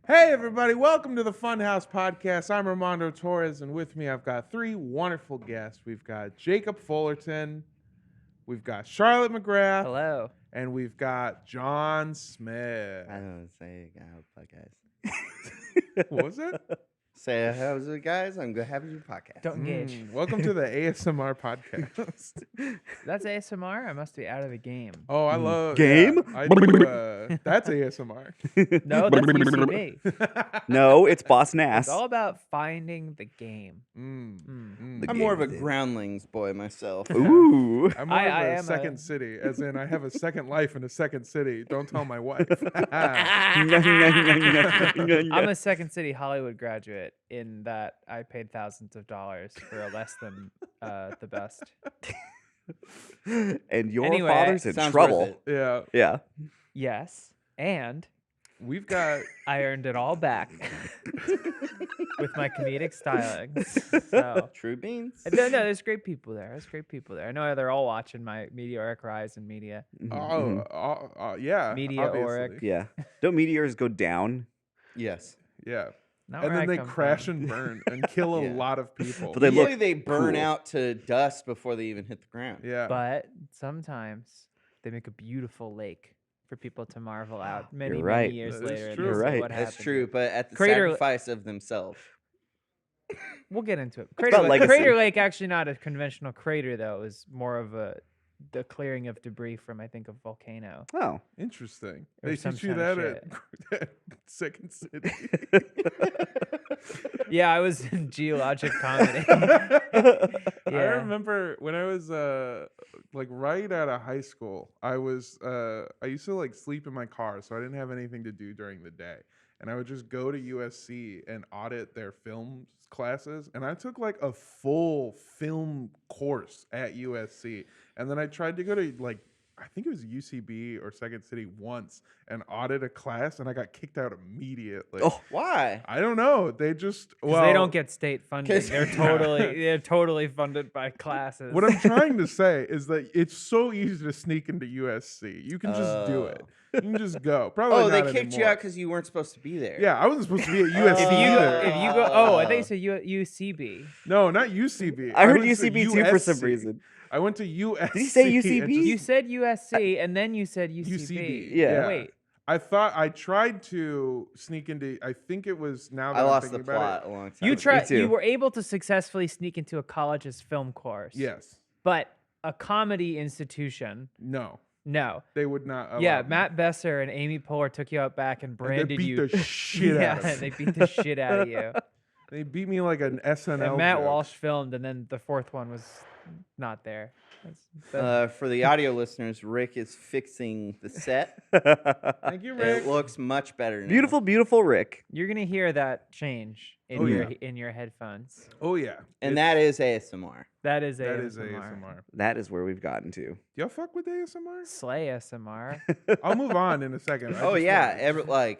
Hey, everybody. Welcome to the Funhaus Podcast. I'm Armando Torres, and with me, I've got three wonderful guests. We've got Jacob Fullerton, we've got Charlotte McGrath, Hello. and we've got John Smith. I don't say, hi, guys. What was it? Say, how's it, guys? I'm good. Having your podcast. Don't engage. Welcome to the ASMR podcast. That's ASMR? I must be out of the game. Oh, I love Game? Yeah, I do, that's ASMR. No, that's UCB. No, it's Boss It's Nass. all about finding the game. I'm more of a groundlings boy myself. Ooh. I'm more I of a am second a- city, as in I have a second life in a second city. Don't tell my wife. I'm a Second City Hollywood graduate in that I paid thousands of dollars for a less than the best. And your Anyway, father's in Sounds trouble. worth it. Yeah, Yeah. Yes. And we've got I earned it all back with my comedic stylings. So. True beans. No, there's great people there. There's great people there. I know they're all watching my Meteoric Rise in Media. yeah, Meteoric. obviously. Yeah. Don't meteors go down? Yes. Yeah. Not And where then I they come crash from. and burn and kill a Yeah. lot of people. But they look Usually they burn cool. out to dust before they even hit the ground. Yeah. But sometimes they make a beautiful lake for people to marvel at many, right. many years That is later. and true. they'll You're say, right. What That's happened true, here?" but at the Crater- sacrifice of themselves. We'll get into it. about legacy. Crater Lake, actually not a conventional crater, though. It was more of the clearing of debris from, I think, a volcano. Oh. Interesting. Or They some teach you kind that of at Second City. Yeah, I was in geologic comedy. I Yeah. remember when I was like right out of high school, I used to like sleep in my car, so I didn't have anything to do during the day. And I would just go to USC and audit their film classes. And I took like a full film course at USC. And then I tried to go to like, I think it was UCB or Second City once and audit a class, and I got kicked out immediately. Oh. Why? I don't know. They just, 'Cause well, they don't get state funding. 'cause- They're totally funded by classes. What I'm trying to say is that it's so easy to sneak into USC. You can just do it. You can just go. Probably Oh, they not kicked you anymore. out because you weren't supposed to be there. Yeah, I wasn't supposed to be at if USC you either. if you go, oh, I think you said UCB. No, not UCB. I heard went to UCB too for some USC. reason. I went to USC. Did he say and UCB? just- You said USC and then you said UCB. UCB. Yeah. Wait. I thought I tried to sneak into. I think it was now that I I'm lost the thinking about plot a long time You ago. tried. too. You were able to successfully sneak into a college's film course. It. Yes. But a comedy institution, No. no. They would not. Allow Yeah, me. Matt Besser and Amy Poehler took you out back and And branded they beat you. the shit yeah, out of me. they beat the shit out of you. They beat me like an SNL. And Matt joke. Walsh filmed, and then the fourth one was not there. That's- For the audio listeners, Rick is fixing the set. Thank you, Rick. It looks much better now. Beautiful, beautiful Rick. You're gonna hear that change in Oh, your yeah. in your headphones. Oh yeah. And that is ASMR. That is That is ASMR. ASMR. That is where we've gotten to. Y'all fuck with ASMR? Slay ASMR. I'll move on in a second. I Oh just yeah, wanna-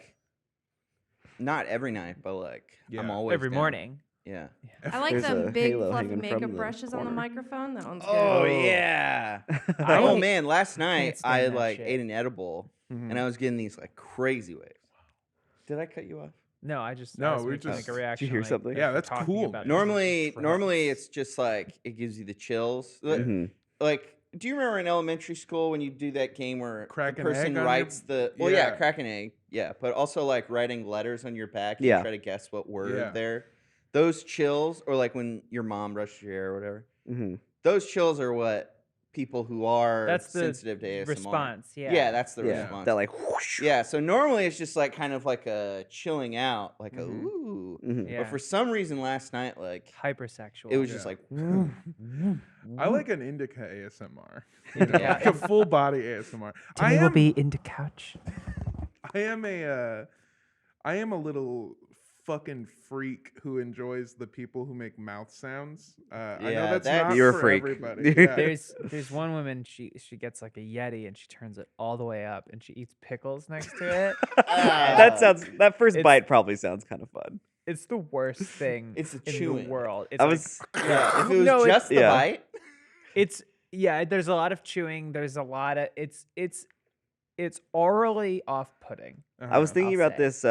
not every night, but like I'm Yeah. always Every down. morning. Yeah. I like There's the a big halo fluffy hanging from makeup the brushes on the corner. microphone. That one's good. Oh Oh. yeah. I Oh can't- man, last night stand I that like shit. ate an edible Mhm. and I was getting these like crazy waves. Did I cut you off? No, I just No, was we're making, just- like a reaction. hear like, something? if Yeah, we're that's talking cool. about it, Normally it's normally it's just like it gives you the chills. Mhm. Like do you remember in elementary school when you do that game where Crack the an egg person on your- writes the Yeah. crack an egg. Yeah, but also like writing letters on your back and Yeah. try to guess what word Yeah. there. Those chills or like when your mom brushes your hair or whatever. Mhm. Those chills are what people who are That's the sensitive to ASMR. response. Yeah. Yeah, that's the Yeah. response. That like whoosh. Yeah, so normally it's just like kind of like a chilling out, like a Mhm. ooh. Mhm. Yeah. But for some reason last night, like Hypersexual. it was just Yeah. like I like an indica ASMR. Yeah. Like a full body ASMR. Timmy will be into couch. I am a little fucking freak who enjoys the people who make mouth sounds. I know Yeah, that's that's- not You're a for freak. everybody. Yeah. There's one woman she gets like a Yeti and she turns it all the way up and she eats pickles next to it. That first It's- bite probably sounds kind of fun. It's the worst thing It's the in chewing. the world. It's I like- was yeah, if it was No, it's- just the Yeah. bite, it's yeah, there's a lot of chewing, there's a lot of it's orally off-putting. I was Uh-huh. thinking I'll about say. this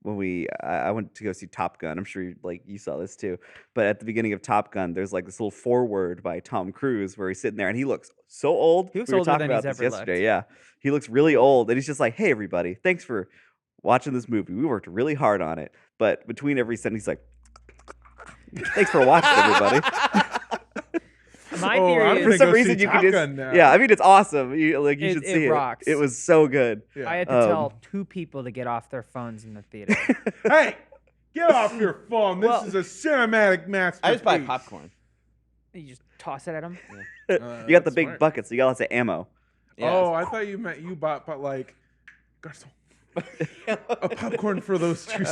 when I went to go see Top Gun. I'm sure you saw this too. But at the beginning of Top Gun, there's like this little foreword by Tom Cruise where he's sitting there and he looks so old. He looks We were older talking than about he's this ever yesterday. looked. Yeah, he looks really old, and he's just like, "Hey, everybody, thanks for watching this movie. We worked really hard on it." But between every sentence, he's like, "Thanks for watching, everybody." My Oh, theory I'm is gonna For some go reason, see you Top can just Gun now. yeah. I mean, it's awesome. You should It see it. rocks. It was so good. Yeah. I had to tell 2 people to get off their phones in the theater. Hey, get off your phone. This Well- is a cinematic masterpiece. I just buy popcorn. You just toss it at them. You got the that's big smart. buckets. So you got lots of ammo. Yeah. Oh, I thought you meant you bought, but like, a popcorn for those 2 seats.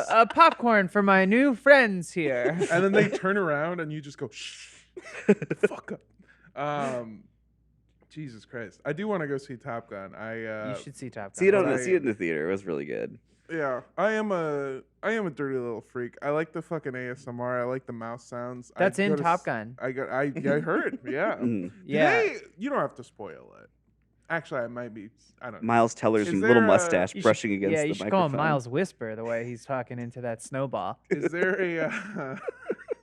A popcorn for my new friends here. And then they turn around and you just go, shh, fuck up. Jesus Christ. I do want to go see Top Gun. You should see Top Gun. See it But see it in the theater. It was really good. Yeah, I am a dirty little freak. I like the fucking ASMR. I like the mouse sounds. That's I in go to Top s- Gun. I heard. Yeah. Mm. Yeah. You don't have to spoil it. Actually, I might be. I don't know. Miles Teller's Is little there a- mustache You should- brushing against yeah, the you should microphone. call him Miles Whisper the way he's talking into that snowball. Is there a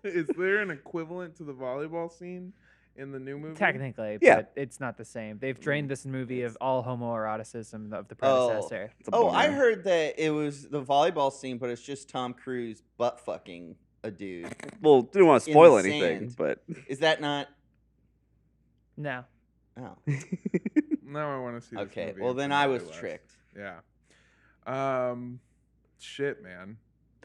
is there an equivalent to the volleyball scene in the new movie? Technically, Yeah. but it's not the same. They've drained this movie of all homoeroticism of the Oh. predecessor. It's a Oh, I bummer. heard that it was the volleyball scene, but it's just Tom Cruise butt fucking a dude. Well, didn't want to in spoil the anything, sand. but Is that not? No. Oh, Now I want to see. This okay. movie Well, and then see I what was it tricked. Yeah. Shit, man.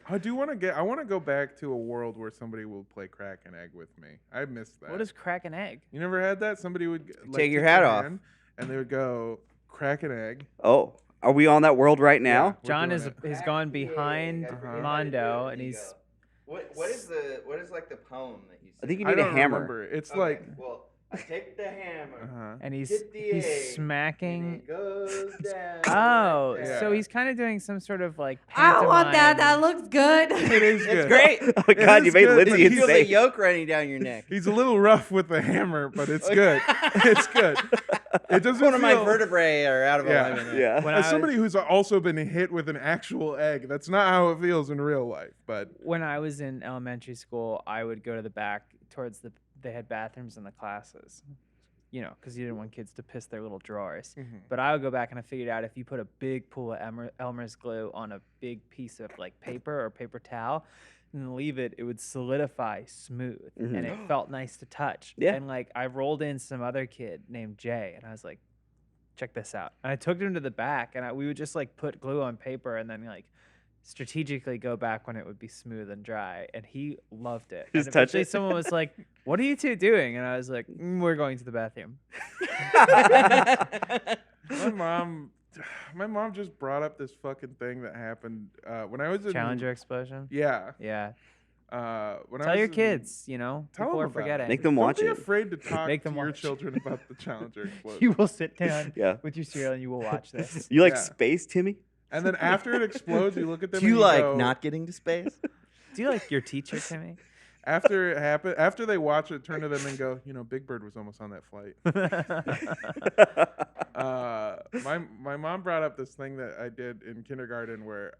I do want to get. I want to go back to a world where somebody will play crack an egg with me. I missed that. What is crack an egg? You never had that? Somebody would Take your hat off. hand and they would go crack an egg. oh, are we on that world right now? Yeah. We're John doing is it. has gone behind Mondo, and he's What is like the poem that you? I think you I need a don't hammer. remember. It's like. Well, I take the hammer. Uh-huh. and he's Hit the he's egg, smacking. goes down. Oh, Yeah. so he's kind of doing some sort of like. I want that. That pantomime- looks good. It is good. It's great. Oh my God, is you made good, Lindsay but You feel the insane. yolk running down your neck. He's a little rough with the hammer, but it's good. It's good. It doesn't One of my feel- vertebrae are out of Yeah. alignment. Yeah. When As I somebody was, who's also been hit with an actual egg, that's not how it feels in real life. But when I was in elementary school, I would go to the back towards they had bathrooms in the classes, you know, because you didn't want kids to piss their little drawers. But I would go back and I figured out if you put a big pool of Elmer's glue on a big piece of like paper or paper towel and leave it, it would solidify smooth and it felt nice to touch. Yeah. And like I rolled in some other kid named Jay and I was like, check this out. And I took him to the back and we would just like put glue on paper and then like strategically go back when it would be smooth and dry, and he loved it. Just And touch eventually it? someone was like, "What are you two doing?" And I was like, "We're going to the bathroom." my mom just brought up this fucking thing that happened when I was in Challenger explosion. Yeah. Yeah. When I Tell was your in- kids, you know, Tell people them are about it. forgetting. Make them Don't watch be it. afraid to talk Make to them your watch. children about the Challenger explosion. You will sit down Yeah. with your cereal and you will watch this. You like Yeah. space, Timmy? And then after it explodes, you look at them Do you and like go, not getting to space? Do you like your teacher, Timmy? after it happened, after they watch it, turn to them and go, you know, Big Bird was almost on that flight. My mom brought up this thing that I did in kindergarten where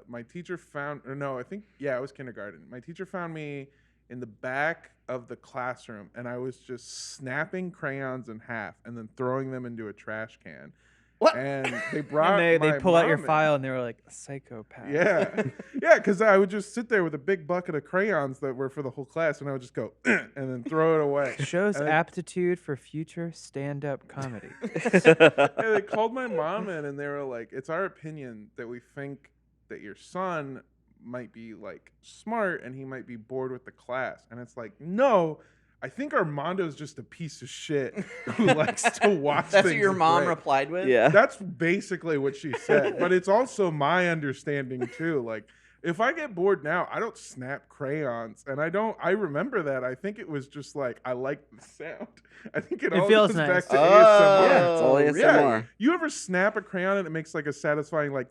my teacher found, or no, I think, yeah, it was kindergarten. My teacher found me in the back of the classroom and I was just snapping crayons in half and then throwing them into a trash can. What? And they brought And they my pull out your mom in. file and they were like, psychopath. Yeah, yeah, because I would just sit there with a big bucket of crayons that were for the whole class, and I would just go and then throw it away. Shows And they- aptitude for future stand-up comedy. Yeah, they called my mom in, and they were like, "It's our opinion that we think that your son might be like smart, and he might be bored with the class." And it's like, no. I think Armando's just a piece of shit who likes to watch That's what things your mom break. replied with? Yeah. That's basically what she said. But it's also my understanding too. Like, if I get bored now, I don't snap crayons. And I remember that. I think it was just like, I like the sound. I think it all feels goes nice. back to Oh. ASMR. Yeah, it's all ASMR. Yeah. You ever snap a crayon and it makes like a satisfying, like,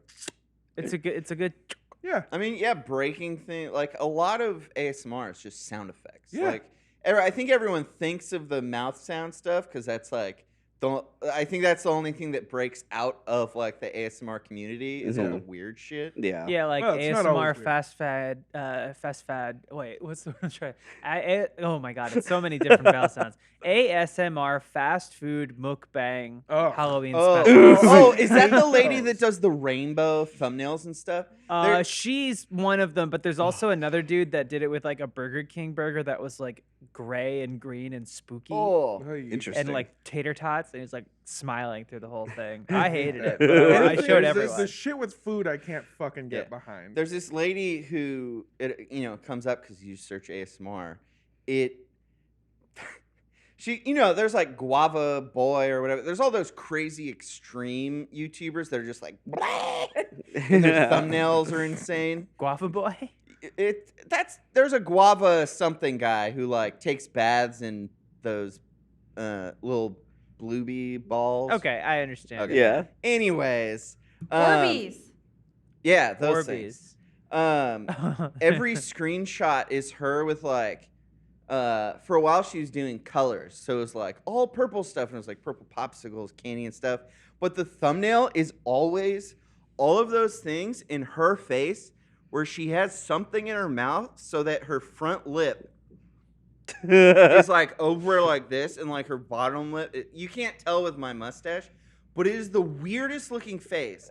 It's a good. yeah. I mean, yeah, breaking thing. Like a lot of ASMR is just sound effects. Yeah. Like I think everyone thinks of the mouth sound stuff because that's like I think that's the only thing that breaks out of like the ASMR community is all the Mhm. weird shit. Yeah. Yeah, like Well, it's not always ASMR weird. fast fad. Wait, what's the one I'm trying? Oh my god, it's so many different vowel sounds. ASMR fast food mukbang Oh. Halloween Oh, special. is that the lady Those. that does the rainbow thumbnails and stuff? There- She's one of them, but there's also another dude that did it with like a Burger King burger that was like gray and green and spooky. oh, Interesting. And like tater tots, and he's like smiling through the whole thing. I hated it. But I Anything- showed the- everyone. The shit with food I can't fucking get Yeah. behind. there's this lady who comes up because you search ASMR. There's like Guava Boy or whatever. There's all those crazy extreme YouTubers that are just like, and their thumbnails are insane. Guava boy. There's a guava something guy who like takes baths in those little bluebee balls. Okay, I understand. Okay. Yeah. Anyways, Orbeez. yeah, those things. Orbeez. Every screenshot is her with like, for a while she was doing colors, so it was like all purple stuff, and it was like purple popsicles, candy, and stuff. But the thumbnail is always all of those things in her face, where she has something in her mouth, so that her front lip is like over like this, and like her bottom lip. You can't tell with my mustache, but it is the weirdest looking face.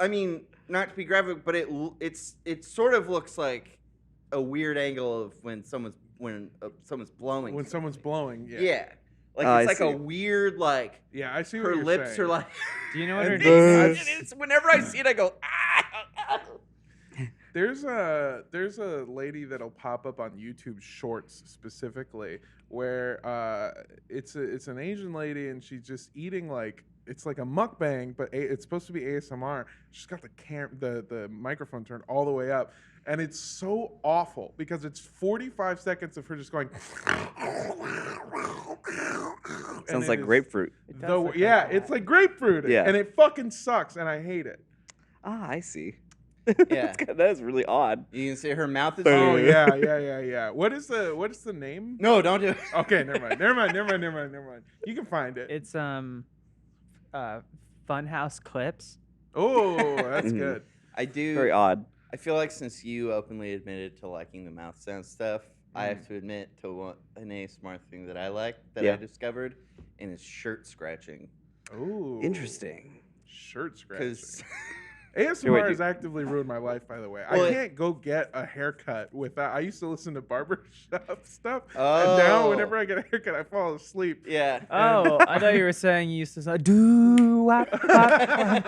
I mean, not to be graphic, but it sort of looks like a weird angle of when someone's blowing. when someone's blowing, yeah. Yeah. Like Oh, I it's like a see. weird like Yeah, I see what her you're lips saying. are like Do you know what her And name it's- is? it's whenever I see it I go ah. There's a lady that'll pop up on YouTube Shorts specifically where it's an Asian lady and she's just eating like it's like a mukbang, but it's supposed to be ASMR. She's got the microphone turned all the way up, and it's so awful because it's 45 seconds of her just going. Sounds like grapefruit. It does look like Yeah, that. it's like grapefruit, Yeah. and it fucking sucks, and I hate it. Ah, I see. Yeah. That is really odd. You can see her mouth is Oh yeah. What is the name? No, don't do it. Okay, never mind. You can find it. It's Funhaus clips. Oh, that's Mhm. good. I do Very odd. I feel like since you openly admitted to liking the mouth sound stuff, I have to admit to an ASMR thing that I like that I Yeah. discovered, and it's shirt scratching. Ooh, Interesting. Shirt scratching. Because ASMR wait, has actively ruined my life, by the way. Well, I can't go get a haircut without. I used to listen to barbershop stuff, and Oh. now whenever I get a haircut, I fall asleep. yeah. Oh, I thought you were saying you used to say do wop, wop.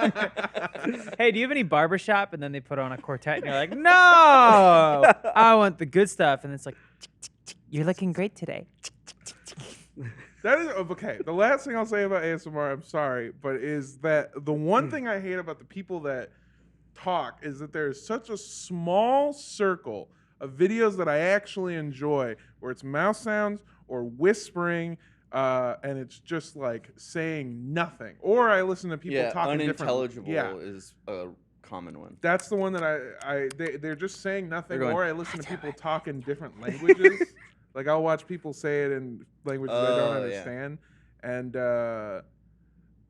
Hey, do you have any barbershop? And then they put on a quartet, and you're like, no, I want the good stuff. And it's like, you're looking great today. That is okay. The last thing I'll say about ASMR, I'm sorry, but is that the one thing I hate about the people that talk is that there is such a small circle of videos that I actually enjoy, where it's mouth sounds or whispering, and it's just like saying nothing. Or I listen to people Yeah, talking unintelligible different. Yeah, is a common one. that's the one that they're just saying nothing. They're going, Or I listen to people talk in different languages. Like I'll watch people say it in languages I don't Oh, yeah. understand, and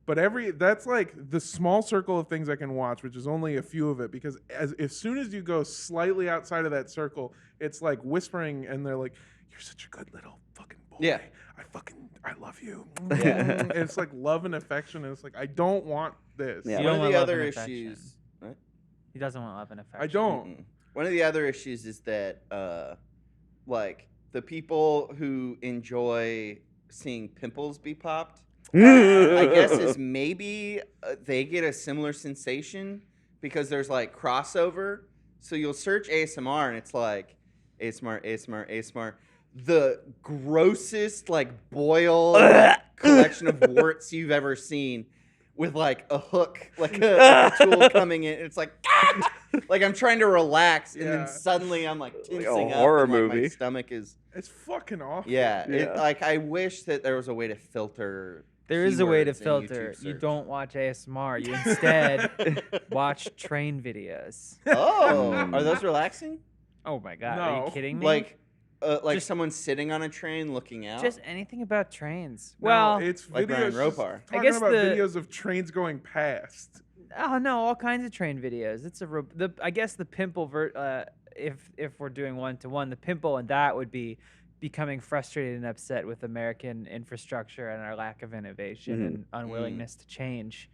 but that's like the small circle of things I can watch, which is only a few of it. Because as soon as you go slightly outside of that circle, it's like whispering, and they're like, "You're such a good little fucking boy. Yeah. I love you." Yeah. And it's like love and affection, and it's like I don't want this. Yeah. You One don't of want the love other and affection. issues. What? He doesn't want love and affection. I don't. Mm-mm. One of the other issues is that, like, the people who enjoy seeing pimples be popped, I guess, is maybe they get a similar sensation because there's like crossover. So you'll search ASMR and it's like ASMR. The grossest like boil collection of warts you've ever seen, with like a hook, like a tool coming in. It's like, like I'm trying to relax, and Yeah. then suddenly I'm like Like a tensing up. horror and, like, my movie. stomach is. It's fucking awful. Yeah, Yeah. like I wish that there was a way to filter. There is a way to keywords in filter. YouTube You search. don't watch ASMR. You instead watch train videos. Oh, are those relaxing? Oh my god, are No. you kidding me? Like, like Just- someone sitting on a train looking out. Just anything about trains. No, Well, it's like videos. Ryan Ropar. Just I talking guess about the- videos of trains going past. oh no, all kinds of train videos. It's I guess the pimple if we're doing 1-to-1, the pimple and that would be becoming frustrated and upset with American infrastructure and our lack of innovation and unwillingness to change.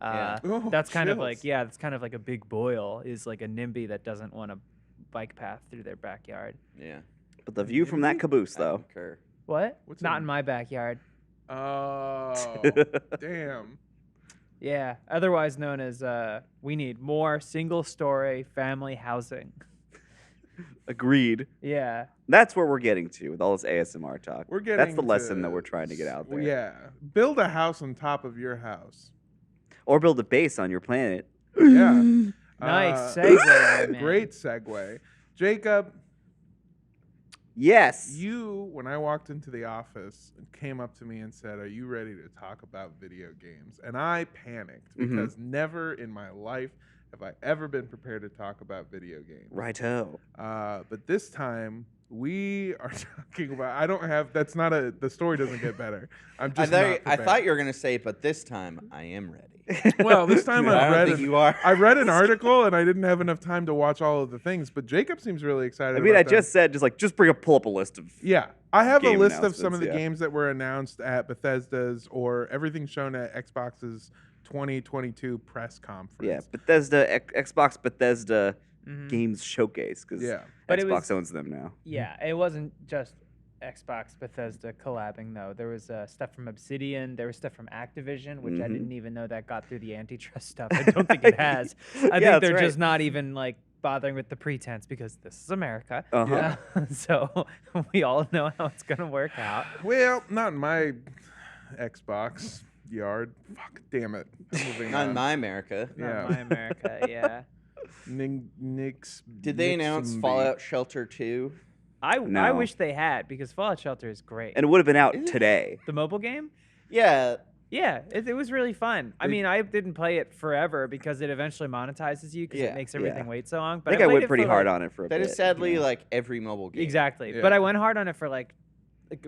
Yeah. Oh, That's kind of chills. like that's kind of like a big boil is like a NIMBY that doesn't want a bike path through their backyard. Yeah. But the view from that caboose, I though. concur. What? What's Not in- in my backyard. Oh, damn. Yeah, otherwise known as we need more single-story family housing. Agreed. Yeah. That's where we're getting to with all this ASMR talk. We're getting That's the to- lesson that we're trying to get out there. Yeah. Build a house on top of your house. Or build a base on your planet. Yeah. Nice segue, man. Great segue. Jacob, Yes. when I walked into the office, came up to me and said, "Are you ready to talk about video games?" And I panicked because never in my life have I ever been prepared to talk about video games. Righto. But this time we are talking about. I don't have. That's not a. The story doesn't get better. I'm just. I not thought prepared. you were gonna say, but this time I am ready. Well, this time I I've don't read. think you are. I read an article and I didn't have enough time to watch all of the things. But Jacob seems really excited. I mean, I about them. just said, just pull up a list of. Yeah, I have a game list of some of the announcements, yeah. games that were announced at Bethesda's or everything shown at Xbox's 2022 press conference. Yeah, Bethesda, Xbox Bethesda Mhm. Games Showcase, because Yeah. But Xbox it was- owns them now. Yeah, it wasn't just Xbox Bethesda collabing though. There was stuff from Obsidian. There was stuff from Activision, which I Mhm. didn't even know that got through the antitrust stuff. I don't think it has. I Yeah, think that's they're right. just not even like bothering with the pretense because this is America. Uh-huh. So we all know how it's gonna work out. Well, not in my Xbox yard. Fuck, damn it. Moving Not in on. my America. Not Yeah. my America. Yeah. Nix. Did they announce Nixonby. Fallout Shelter 2? I No. wish they had because Fallout Shelter is great. And it would have been out Is it? today. The mobile game. Yeah. Yeah, it was really fun. I They- mean, I didn't play it forever because it eventually monetizes you because Yeah, it makes everything yeah. wait so long. I But think I played went it pretty for, hard like- on it for a That bit. is sadly you know. like every mobile game. Exactly. Yeah. But I went hard on it for like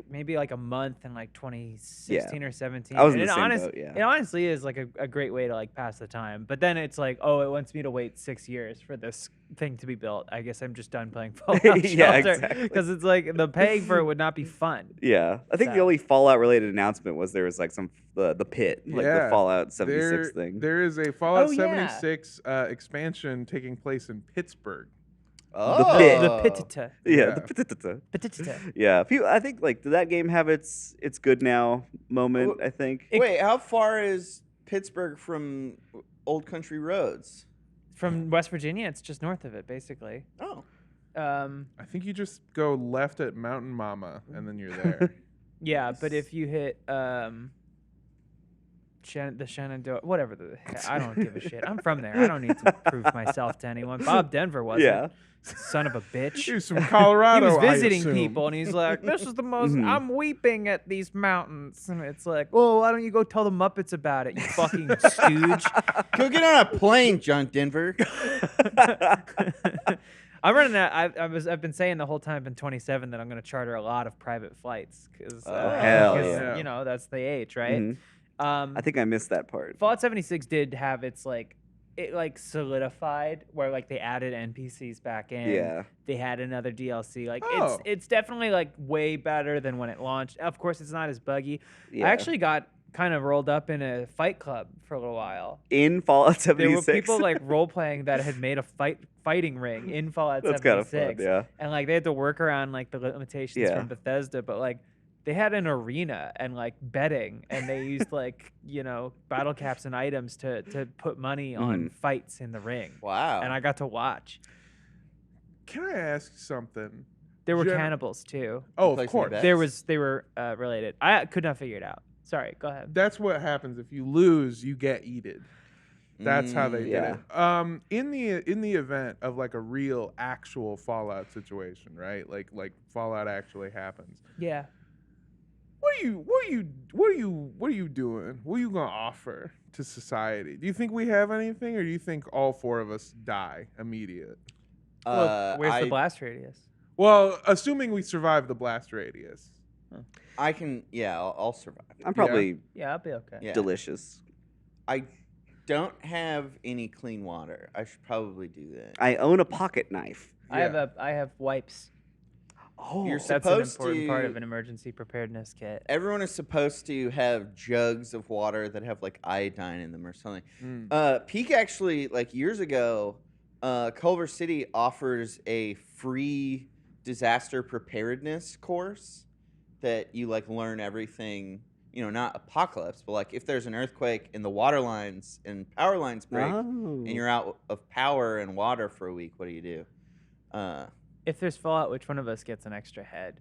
maybe like a month in like 2016 or 17. I was in And the it same honest- boat, yeah. It honestly is like a great way to like pass the time. But then it's like, oh, it wants me to wait 6 years for this thing to be built. I guess I'm just done playing Fallout Yeah, Shelter exactly. because it's like the paying for it would not be fun. Yeah, I think the So- only Fallout related announcement was there was like the pit, like Yeah, the Fallout 76 thing. There is a Fallout Oh, yeah. 76 expansion taking place in Pittsburgh. Oh. pit. The Pitita. Yeah, Yeah. the Pitita. Pitita. Yeah, I think like did that game have its good now moment? Well, I think. Wait, how far is Pittsburgh from Old Country Roads? From West Virginia, it's just north of it, basically. Oh. I think you just go left at Mountain Mama and then you're there. Yeah, but if you hit the Shenandoah, whatever I don't give a shit. I'm from there. I don't need to prove myself to anyone. Bob Denver wasn't. Yeah. Son of a bitch. He's from Colorado. He was I visiting assume. people, and he's like, "This is the most. Mhm. I'm weeping at these mountains." And it's like, "Well, why don't you go tell the Muppets about it, you fucking stooge?" Go get on a plane, John Denver. I'm running out. I've been saying the whole time I've been 27 that I'm going to charter a lot of private flights because hell yeah. you know that's the age, right? Mhm. Um, I think I missed that part. Fallout 76 did have its like it like solidified where like they added NPCs back in. Yeah. They had another DLC. Like Oh. it's definitely like way better than when it launched. Of course, it's not as buggy. Yeah. I actually got kind of rolled up in a fight club for a little while. in Fallout There 76. were people like role playing that had made a fighting ring in Fallout That's kind of 76. fun. Yeah. And like they had to work around like the limitations Yeah. from Bethesda, but like they had an arena and like betting, and they used like battle caps and items to put money on fights in the ring. Wow. And I got to watch. Can I ask something? There were Gen- cannibals too. Oh, Place of any course. bets? They were related. I could not figure it out. Sorry, go ahead. That's what happens if you lose. You get eated. That's how they did yeah. it. In the event of like a real actual Fallout situation, right? Like Fallout actually happens. Yeah. What are you doing? What are you gonna offer to society? Do you think we have anything, or do you think all four of us die immediate? Well, where's the I- blast radius? Well, assuming we survive the blast radius. I can. Yeah, I'll survive. I'm probably Yeah, I'll be okay. Yeah. delicious. I don't have any clean water. I should probably do that. I own a pocket knife. I have wipes. Oh, You're That's an supposed important part to- of an emergency preparedness kit. Everyone is supposed to have jugs of water that have like iodine in them or something. Peak actually, like years ago, Culver City offers a free disaster preparedness course that you like learn everything. You know, not apocalypse, but like if there's an earthquake and the water lines and power lines break and you're out of power and water for a week, what do you do? If there's fallout, which one of us gets an extra head?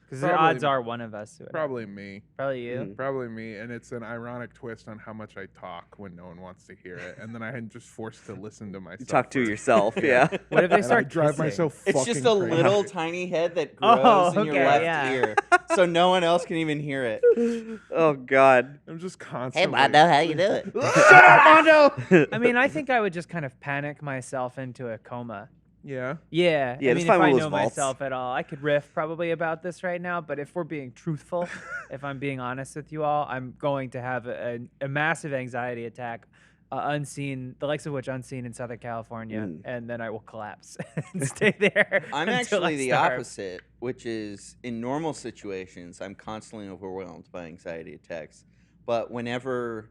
Because the Probably- odds are one of us. Would. Probably me. Probably you. Probably me. And it's an ironic twist on how much I talk when no one wants to hear it. And then I'm just forced to listen to myself. You talk to for- yourself, yeah. What if they And I start drive kissing? myself It's fucking just a crazy. little tiny head that Oh, grows in your okay, left yeah. ear, so no one else can even hear it. Oh God. I'm just constantly. how you do it? I mean, I think I would just kind of panic myself into a coma. Yeah. Yeah. Yeah, I just mean, if find one I of know those vaults. myself at all, I could riff probably about this right now. But if we're being truthful, if I'm being honest with you all, I'm going to have a massive anxiety attack, unseen, the likes of which unseen in Southern California, and then I will collapse and stay there. I'm until I actually the starve. opposite, which is in normal situations, I'm constantly overwhelmed by anxiety attacks. But whenever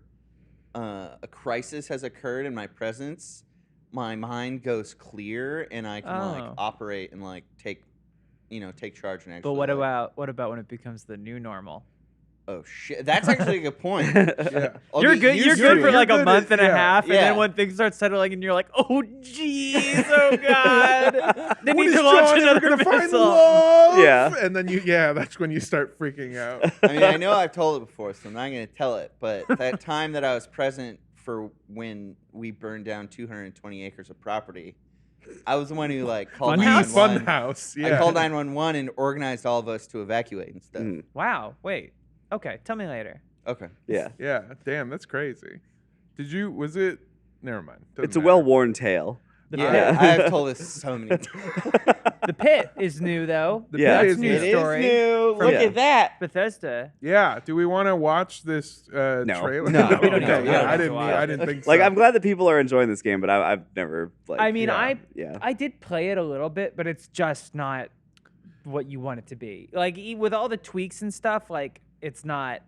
a crisis has occurred in my presence, my mind goes clear and I can like Oh. operate and like take charge and actually. But what like, about when it becomes the new normal? Oh shit! That's actually a good point. Yeah. I'll You're get good. used You're to good it. for like a good month at- and a yeah. half, and Yeah. then when things start settling, and you're like, "Oh, jeez, oh God, they When need is to launch John ever another gonna find missile." love? Yeah. And then that's when you start freaking out. I mean, I know I've told it before, so I'm not going to tell it. But that time that I was present for when we burned down 220 acres of property, I was the one who like called Funhouse? 911. Funhouse. Yeah. I called 911 and organized all of us to evacuate and stuff. Wow. Wait. Okay. Tell me later. Okay. Yeah. Yeah. Damn, that's crazy. Was it? Never mind. Doesn't It's a matter. well-worn tale. Yeah, I have told this so many times. The pit is new though. The Yeah. pit That's is new new. story. new. From- Look Yeah. at that. Bethesda. Yeah. Do we want to watch this trailer? No, we don't need Okay, to- we don't yeah, need I to didn't. watch I it. didn't think so. Like, I'm glad that people are enjoying this game, but I've never like. I mean, yeah. I did play it a little bit, but it's just not what you want it to be. Like with all the tweaks and stuff, like it's not.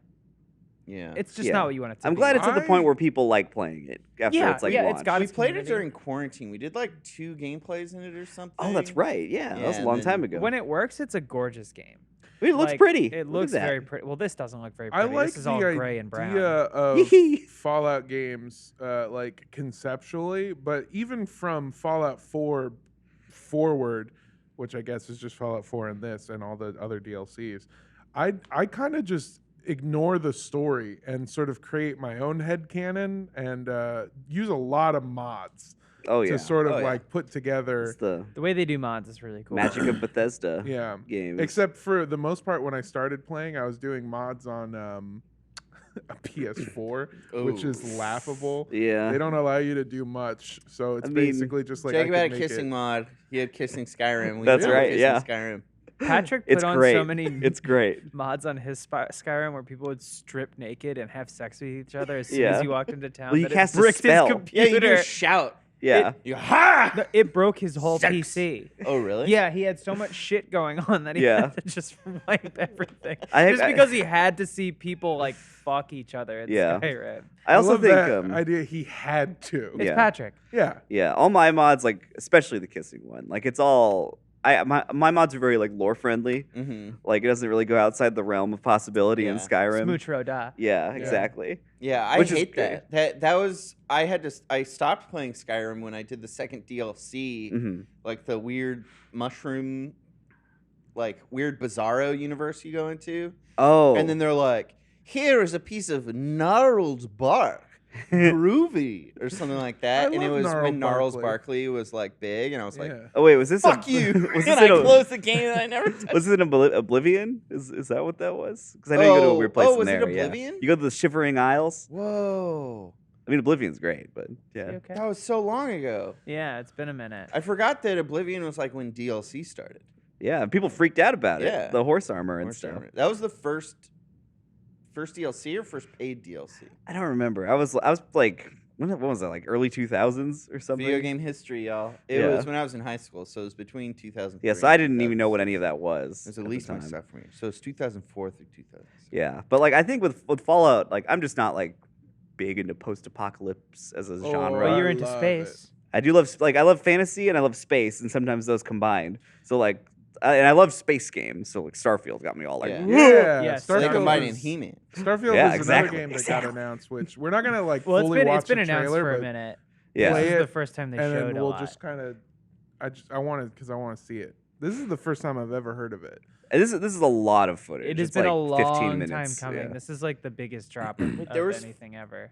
Yeah. It's just Yeah. not what you want it to I'm be. glad it's at the I- point where people like playing it after Yeah, it's like yeah, it's launched. got we its played it community. during quarantine. We did like 2 gameplays in it or something. Oh, that's right. Yeah, that was a Yeah, long and time then- ago. When it works, it's a gorgeous game. It looks Like, pretty. It Look at looks that. very pretty. Well, this doesn't look very I pretty. like This is the all idea gray and brown. of Fallout games, like conceptually, but even from Fallout 4 forward, which I guess is just Fallout 4 and this and all the other DLCs, I kind of just ignore the story and sort of create my own headcanon and use a lot of mods Oh yeah, to sort of Oh, yeah. like put together. it's the The way they do mods is really cool. magic of Bethesda Yeah. games. Except for the most part, when I started playing, I was doing mods on a PS4, which is Ooh. laughable. yeah, They don't allow you to do much, so it's I mean, basically just like Jacob I had a could make kissing it. mod. He had kissing Skyrim. We That's had right, Kissing yeah. Skyrim. Patrick put it's on great. so many It's great. mods on his Skyrim where people would strip naked and have sex with each other as soon Yeah. as you walked into town. Well, you that cast it a bricked spell. his Yeah, you computer. just shout. Yeah, You ha! No, it broke his whole Sex. PC. Oh, really? Yeah, he had so much shit going on that he Yeah. had to just wipe everything. I- just because he had to see people like fuck each other in Yeah. Skyrim. I also love think that idea. He had to. It's Yeah. Patrick. Yeah. yeah, all my mods, like especially the kissing one, like it's all my mods are very like lore friendly. Mm-hmm. Like it doesn't really go outside the realm of possibility in Yeah. Skyrim. Smoochro da. Yeah, exactly. Yeah, I Which is hate that. That was I stopped playing Skyrim when I did the second DLC, hmm like the weird mushroom, like weird Bizarro universe you go into, Oh, and then they're like, "Here is a piece of gnarled bark, groovy," or something like that. I And it love was Gnarled when Gnarls Barkley. Barkley was like big, and I was like, Yeah. oh wait, was this "Fuck a, you!" Was and this I in a, closed the game, and I never touched. was this in Oblivion? Is that what that was? Because I know you go to a weird place in was it there. yeah. Oblivion? You go to the Shivering Isles. Whoa, I mean, Oblivion's great, but yeah. You okay? that was so long ago. Yeah, it's been a minute. I forgot that Oblivion was like when DLC started. Yeah, people freaked out about Yeah. it. The horse armor and Horse stuff. armor. That was the first DLC or first paid DLC? I don't remember. I was like, when was that? Like early 2000s or something? Video game history, y'all. It Yeah. was when I was in high school, so it was between 2003. Yeah, so and I didn't even know what 2006. any of that was. It was at at the least my time. sophomore year. So it's 2004 through 2006. Yeah, but like I think with Fallout, like I'm just not like big into post-apocalypse as a genre. But I you're into love space. I do love I love fantasy and I love space, and sometimes those combined. So like, and I love space games. So like Starfield got me all like, Yeah. Yeah, Yeah, So they Starfield combined in was- He-Man. Starfield Yeah, was exactly, another game that exactly. got announced, which we're not gonna like Well, fully it's watch been the announced trailer, for a but minute. yeah. Play This is it, the first time they and showed then a we'll lot. just kind of. I want to because I want to see it. This is the first time I've ever heard of it. And this is a lot of footage. It has It's been like a 15 long minutes. time coming. Yeah. This is like the biggest drop of There was- anything ever.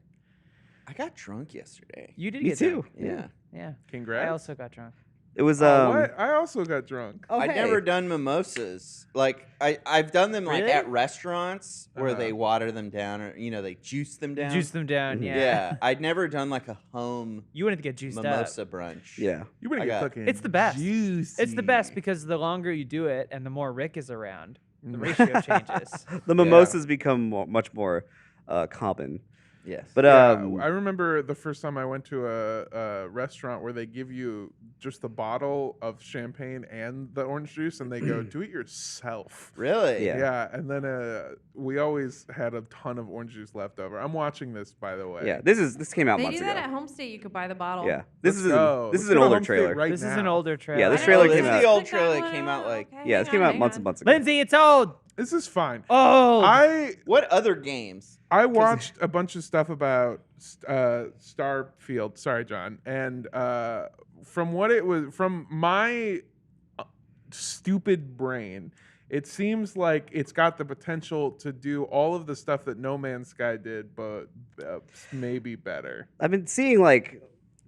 I got drunk yesterday. You did Me get too. drunk. Yeah. Yeah. Congrats. I also got drunk. It was What? I also got drunk. Oh, I'd hey. never done mimosas. Like I've done them like Really? at restaurants where Uh-huh. they water them down or they juice them down. Juice them down. Mhm. Yeah. Yeah. I'd never done like a home You wanted to get juiced mimosa up. brunch. Yeah. You better I get got- fucking. It's the best. Juicy. It's the best because the longer you do it and the more Rick is around, the ratio changes. The mimosas become much more common. Yes. But Yeah, I remember the first time I went to a restaurant where they give you just the bottle of champagne and the orange juice, and they go, "Do it yourself." really? Yeah. Yeah, and then we always had a ton of orange juice left over. I'm watching this, by the way. Yeah, this came out They months do that ago. at Homestate. You could buy the bottle. Yeah, this Let's is go. this is Let's an go to older Homestate trailer. right This is an now. older trailer. Yeah, this I trailer know, came this out- is The old click that trailer one. came out, like- Okay, Yeah, this hang came on, out hang months on. and months ago. Lindsay, it's old. This is fine. Oh. What other games? I watched a bunch of stuff about Starfield. Sorry, John. And from what it was, from my stupid brain, it seems like it's got the potential to do all of the stuff that No Man's Sky did, but maybe better. I've been seeing like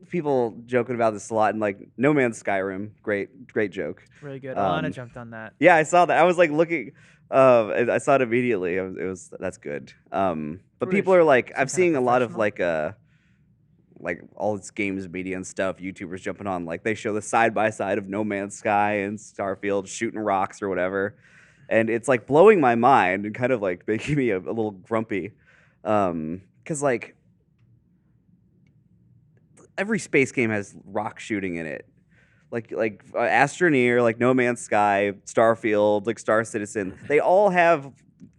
people joking about this a lot, and like No Man's Skyrim, great joke. Really good. Um, Alana jumped on that. Yeah, I saw that. I was like looking. I saw it immediately. It was that's good. But What people is are like, some I'm kind of seeing a lot of professional? like all this games media and stuff. YouTubers jumping on, like they show the side by side of No Man's Sky and Starfield shooting rocks or whatever, and it's like blowing my mind and kind of like making me a little grumpy, because like every space game has rock shooting in it. Like Astroneer, like No Man's Sky, Starfield, like Star Citizen, they all have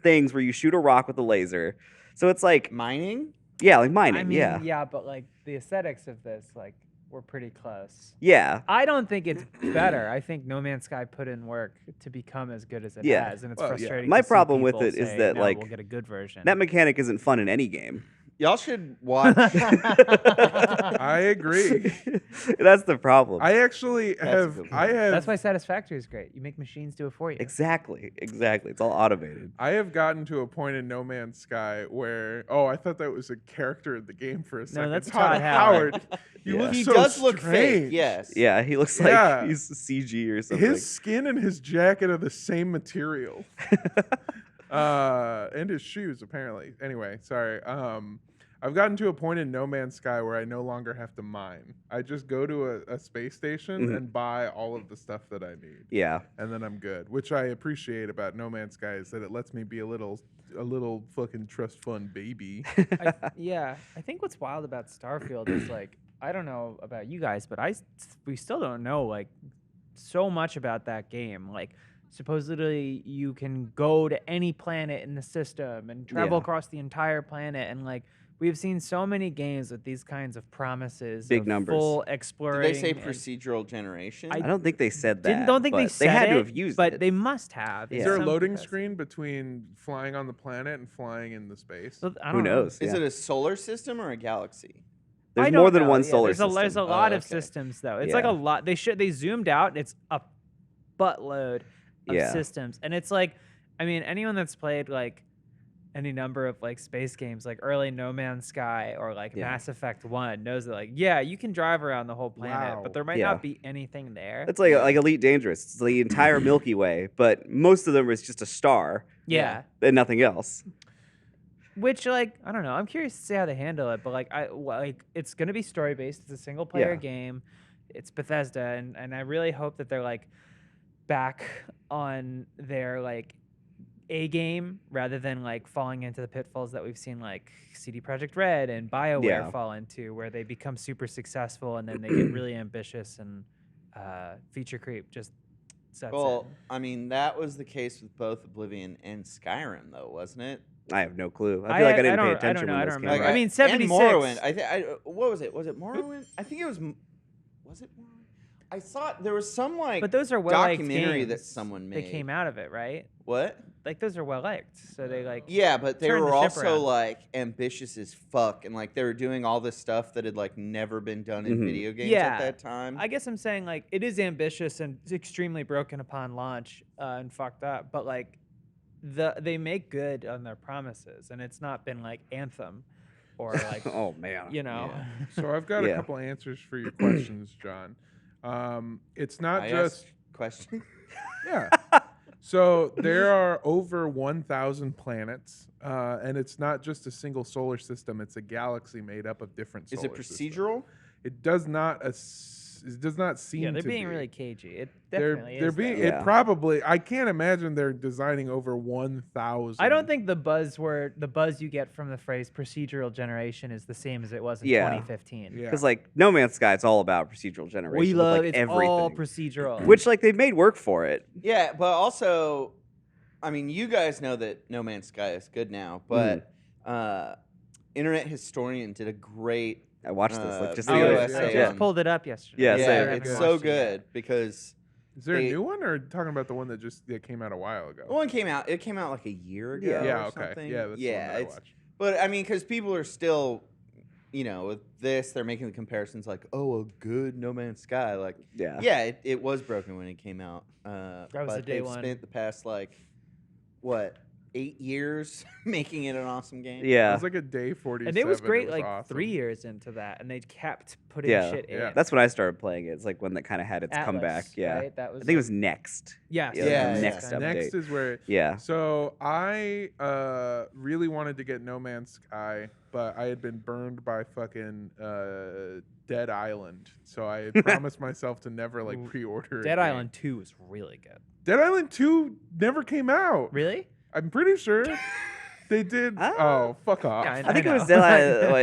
things where you shoot a rock with a laser. So it's like, Mining? yeah, like mining, I mean, yeah. but like the aesthetics of this, like, we're pretty close. Yeah, I don't think it's better. I think No Man's Sky put in work to become as good as it Yeah. has, and it's Well, yeah. frustrating. My to see problem with people it is say, that, "No, like, we'll get a good version." that mechanic isn't fun in any game. Y'all should watch. I agree. That's the problem. I actually a have. good I point. have. That's why Satisfactory is great. You make machines do it for you. Exactly. It's all automated. I have gotten to a point in No Man's Sky where, I thought that was a character in the game for a second. that's Todd Todd Howard. You Yeah. look He so does look fake. strange. Yes. Yeah, he looks Yeah. like he's CG or something. His skin and his jacket are the same material. And his shoes, apparently. Anyway, sorry. I've gotten to a point in No Man's Sky where I no longer have to mine. I just go to a space station Mhm. and buy all of the stuff that I need. Yeah. And then I'm good. Which I appreciate about No Man's Sky is that it lets me be a little fucking trust fund baby. Yeah, I think what's wild about Starfield is like, I don't know about you guys, but we still don't know like so much about that game. Like, supposedly you can go to any planet in the system and travel Yeah. across the entire planet, and like we've seen so many games with these kinds of promises, Big of numbers. full Did exploring. they say and- procedural generation? I don't think they said that. don't think they but said had to it, have used but it. they must have. Yeah. Is there a some loading capacity. screen between flying on the planet and flying in the space? So, I Who don't know. knows? Is Yeah. it a solar system or a galaxy? There's I don't more than know. one Yeah, solar there's system. There's a lot Oh, of okay. systems though. It's like Yeah. a lot. They zoomed out. It's a buttload of Yeah. systems, and it's like, I mean, anyone that's played like any number of like space games, like early No Man's Sky or like Yeah. Mass Effect 1, knows that like, yeah, you can drive around the whole planet, Wow. but there might Yeah. not be anything there. It's like Elite Dangerous. It's the entire Milky Way, but most of them is just a star Yeah. and nothing else. Which, like, I don't know. I'm curious to see how they handle it, but like it's gonna be story based. It's a single player Yeah. game. It's Bethesda, and I really hope that they're like back on their like A game rather than like falling into the pitfalls that we've seen like CD Projekt Red and BioWare fall into, where they become super successful and then they get really ambitious and feature creep just sets Well, in. I mean, that was the case with both Oblivion and Skyrim, though, wasn't it? I have no clue. I feel like I didn't pay attention when I this don't came remember. out. I mean, And 76. Morrowind. What was it? Was it Morrowind? I think it was. Was it Morrowind? I thought there was some like But those are well-liked documentary games that someone made. that came out of it, right? What? Like those are well liked, so they like. Yeah, but they turned were the ship also around. like ambitious as fuck, and like they were doing all this stuff that had like never been done in video games Yeah. at that time. I guess I'm saying like it is ambitious and extremely broken upon launch and fucked up, but like they make good on their promises, and it's not been like Anthem or like Oh man. you know. Yeah. So I've got a couple answers for your questions, John. It's not I just asked question. yeah. So there are over 1,000 planets, and it's not just a single solar system. It's a galaxy made up of different. Is solar it systems. procedural? It does not. It does not seem. Yeah, they're to being be. really cagey. It They're definitely they're is. being. though. It Yeah. probably. I can't imagine they're designing over 1,000. I don't think the buzz you get from the phrase procedural generation is the same as it was in Yeah. 2015. Yeah. Because like No Man's Sky, it's all about procedural generation. We with, love like, it's everything, all procedural. which like they've made work for it. Yeah, but also, I mean, you guys know that No Man's Sky is good now, but Internet Historian did a great. I watched this like just the I video other just, essay I day. just on- pulled it up yesterday. Yeah, Yeah, same. I it's haven't so watched it yet. good because Is there they- a new one, or talking about the one that came out a while ago? the one came out. It came out like a year ago. Yeah, or okay. something. Yeah, that's the one that I it's. watched. But I mean, because people are still, with this, they're making the comparisons like, oh, a good No Man's Sky. Like, Yeah. it was broken when it came out. That was but the day they've one. spent the past 8 years making it an awesome game. It Yeah. was like a day 47. And it was great like awesome. 3 years into that, and they kept putting Yeah. shit in. Yeah. That's when I started playing it. It's like when that kind of had its Atlas, comeback. Yeah. right? That was I think it was Next. yes, Yeah, Yeah, yes, next yes. update. Next is where. Yeah. So I really wanted to get No Man's Sky, but I had been burned by fucking Dead Island. So I had promised myself to never like Ooh. pre-order. a Dead game. Island 2 was really good. Dead Island 2 never came out. Really? I'm pretty sure they did. Ah. Oh, fuck off. Yeah, I think it know. was Dead Island.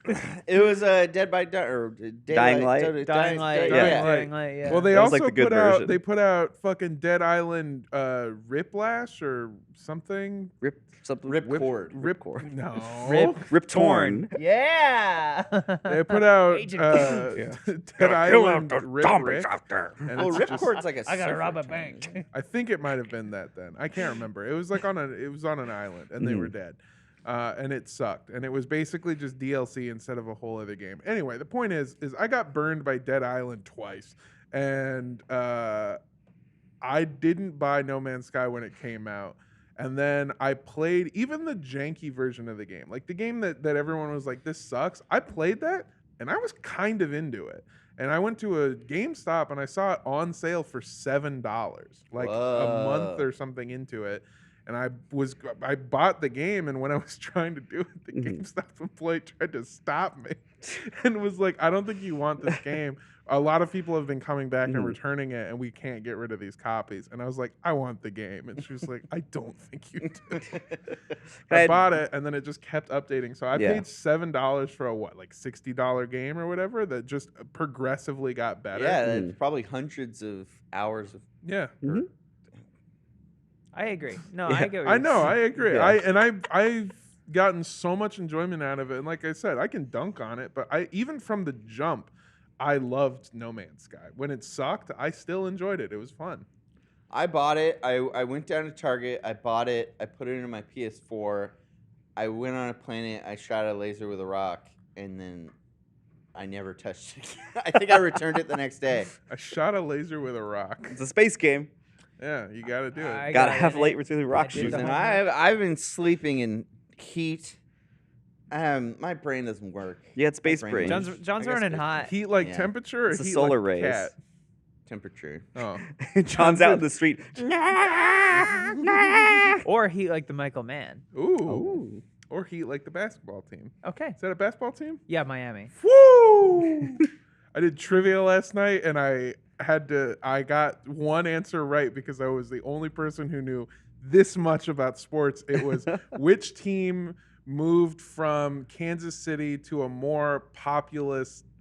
Wait. It was Dead by or Dying Light? Dying Light, Dying yeah. Light. Dying Light, yeah. Well, they That was, also like, the good put out. version. They put out fucking Dead Island Riplash or something. Rip something. Ripcord. Ripcord. No. Rip Torn. Yeah. They put out Agent Dead Island Rip Rick. And Well, it's just- Ripcord's like a I gotta surfer rob a term, bank. isn't it? I think it might have been that then. I can't remember. It was like on an island and they were dead. And it sucked. And it was basically just DLC instead of a whole other game. Anyway, the point is I got burned by Dead Island twice. And I didn't buy No Man's Sky when it came out. And then I played even the janky version of the game. Like the game that everyone was like, this sucks. I played that and I was kind of into it. And I went to a GameStop and I saw it on sale for $7, like a month Whoa. or something into it. And I bought the game, and when I was trying to do it, the GameStop employee tried to stop me and was like, I don't think you want this game. A lot of people have been coming back and returning it, and we can't get rid of these copies. And I was like, I want the game. And she was like, I don't think you do. I bought it, and then it just kept updating. So I paid $7 for a $60 game or whatever that just progressively got better. Yeah, that's probably hundreds of hours of. Yeah. I agree. No, Yeah. I get what I you're know, saying. I agree. Yeah. I've gotten so much enjoyment out of it. And like I said, I can dunk on it, but even from the jump, I loved No Man's Sky. When it sucked, I still enjoyed it. It was fun. I bought it. I went down to Target. I bought it. I put it into my PS4. I went on a planet. I shot a laser with a rock, and then I never touched it again. I think I returned it the next day. I shot a laser with a rock. It's a space game. Yeah, you got to do it. I Gotta got have in late it. with rock did shoes. the And homework. I've been sleeping in heat. My brain doesn't work. Yeah, it's space My brain. brain John's I John's guess running it's hot. Heat like Yeah. temperature or It's the heat solar like a rays. cat? Temperature. Oh. John's out in the street. Or heat like the Michael Mann. Ooh. Or heat like the basketball team. Okay. Is that a basketball team? Yeah, Miami. Woo! I did trivia last night, and I I got one answer right because I was the only person who knew this much about sports. It was which team moved from Kansas City to a more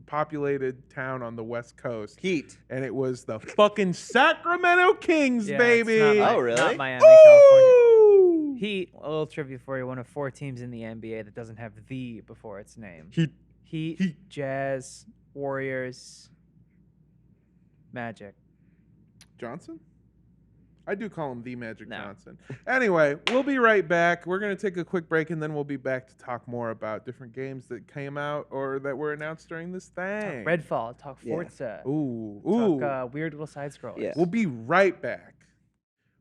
populated town on the West Coast. Heat. And it was the fucking Sacramento Kings, Yeah, baby. it's not Oh, really? Not Miami, California. Ooh! Heat, a little trivia for you, one of 4 teams in the NBA that doesn't have the before its name. Heat, Jazz, Warriors, Magic. Johnson? I do call him the Magic No. Johnson. Anyway, we'll be right back. We're going to take a quick break, and then we'll be back to talk more about different games that came out or that were announced during this thing. Redfall, talk Yeah. Forza. Ooh. Talk weird little side scrollers. Yeah. We'll be right back.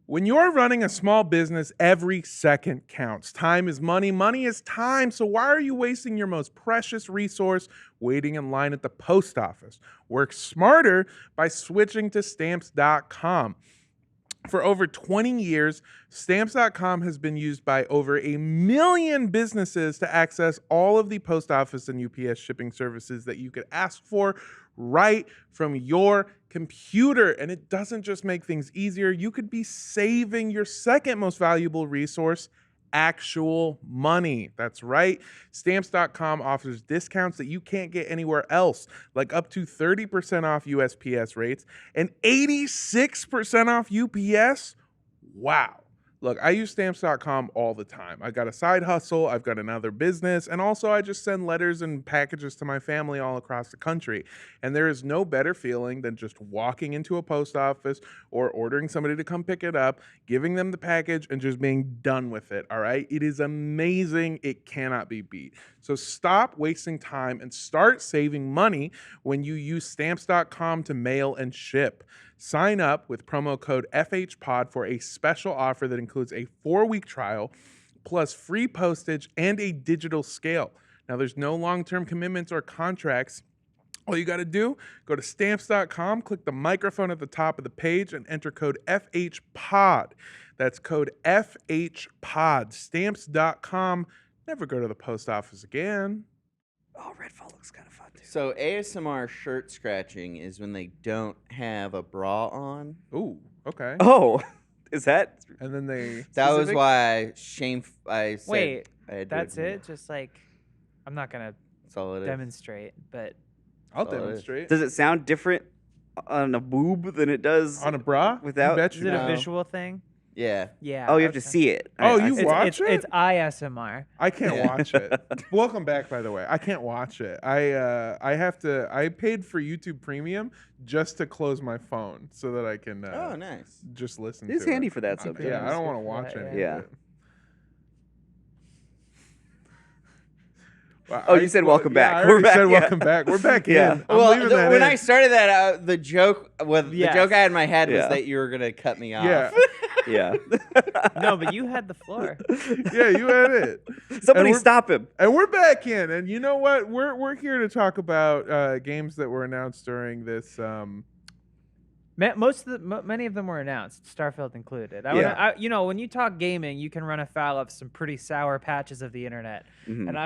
When you're running a small business, every second counts. Time is money. Money is time. So why are you wasting your most precious resource waiting in line at the post office? Work smarter by switching to Stamps.com. For over 20 years, Stamps.com has been used by over 1 million businesses to access all of the post office and UPS shipping services that you could ask for right from your computer. And it doesn't just make things easier. You could be saving your second most valuable resource, actual money. That's right. Stamps.com offers discounts that you can't get anywhere else, like up to 30% off USPS rates and 86% off UPS. Wow. Look, I use Stamps.com all the time. I got a side hustle, I've got another business, and also I just send letters and packages to my family all across the country. And there is no better feeling than just walking into a post office or ordering somebody to come pick it up, giving them the package, and just being done with it, all right? It is amazing. It cannot be beat. So stop wasting time and start saving money when you use Stamps.com to mail and ship. Sign up with promo code FHPOD for a special offer that includes a 4-week trial, plus free postage and a digital scale. Now, there's no long-term commitments or contracts. All you got to do, go to Stamps.com, click the microphone at the top of the page, and enter code FHPOD. That's code FHPOD. Stamps.com. Never go to the post office again. Oh, Redfall looks kind of fun too. So ASMR shirt scratching is when they don't have a bra on. Ooh, okay. Oh, is that? And then they... That was Specific? why I said Wait, I had to that's do it? Just like, I'm not going That's all it to is. demonstrate, but I'll Solid. demonstrate. Does it sound different on a boob than it does On a bra? without? You bet is you it do. a visual thing? Yeah. Yeah. Oh, you have to okay. see it. Oh, I you see. watch it? It's ISMR. I can't Yeah. watch it. Welcome back, by the way. I can't watch it. I paid for YouTube Premium just to close my phone so that I can Oh, nice. just listen It's to handy it. for that Yeah, subject. I don't want to Yeah, watch yeah. any Yeah. of it. Well, Oh, you said welcome back. I We're already back, said yeah. welcome back. We're back Yeah. in. I'm Well, leaving that when in. I started that out, the joke Yes. the joke I had in my head Yeah. was that you were gonna cut me off. Yeah. Yeah. No, but you had the floor. Yeah, you had it. Somebody we're- stop him. And we're back in, and you know what? We're here to talk about games that were announced during this. Many of them were announced, Starfield included. Yeah. You know, when you talk gaming, you can run afoul of some pretty sour patches of the internet, Mhm. and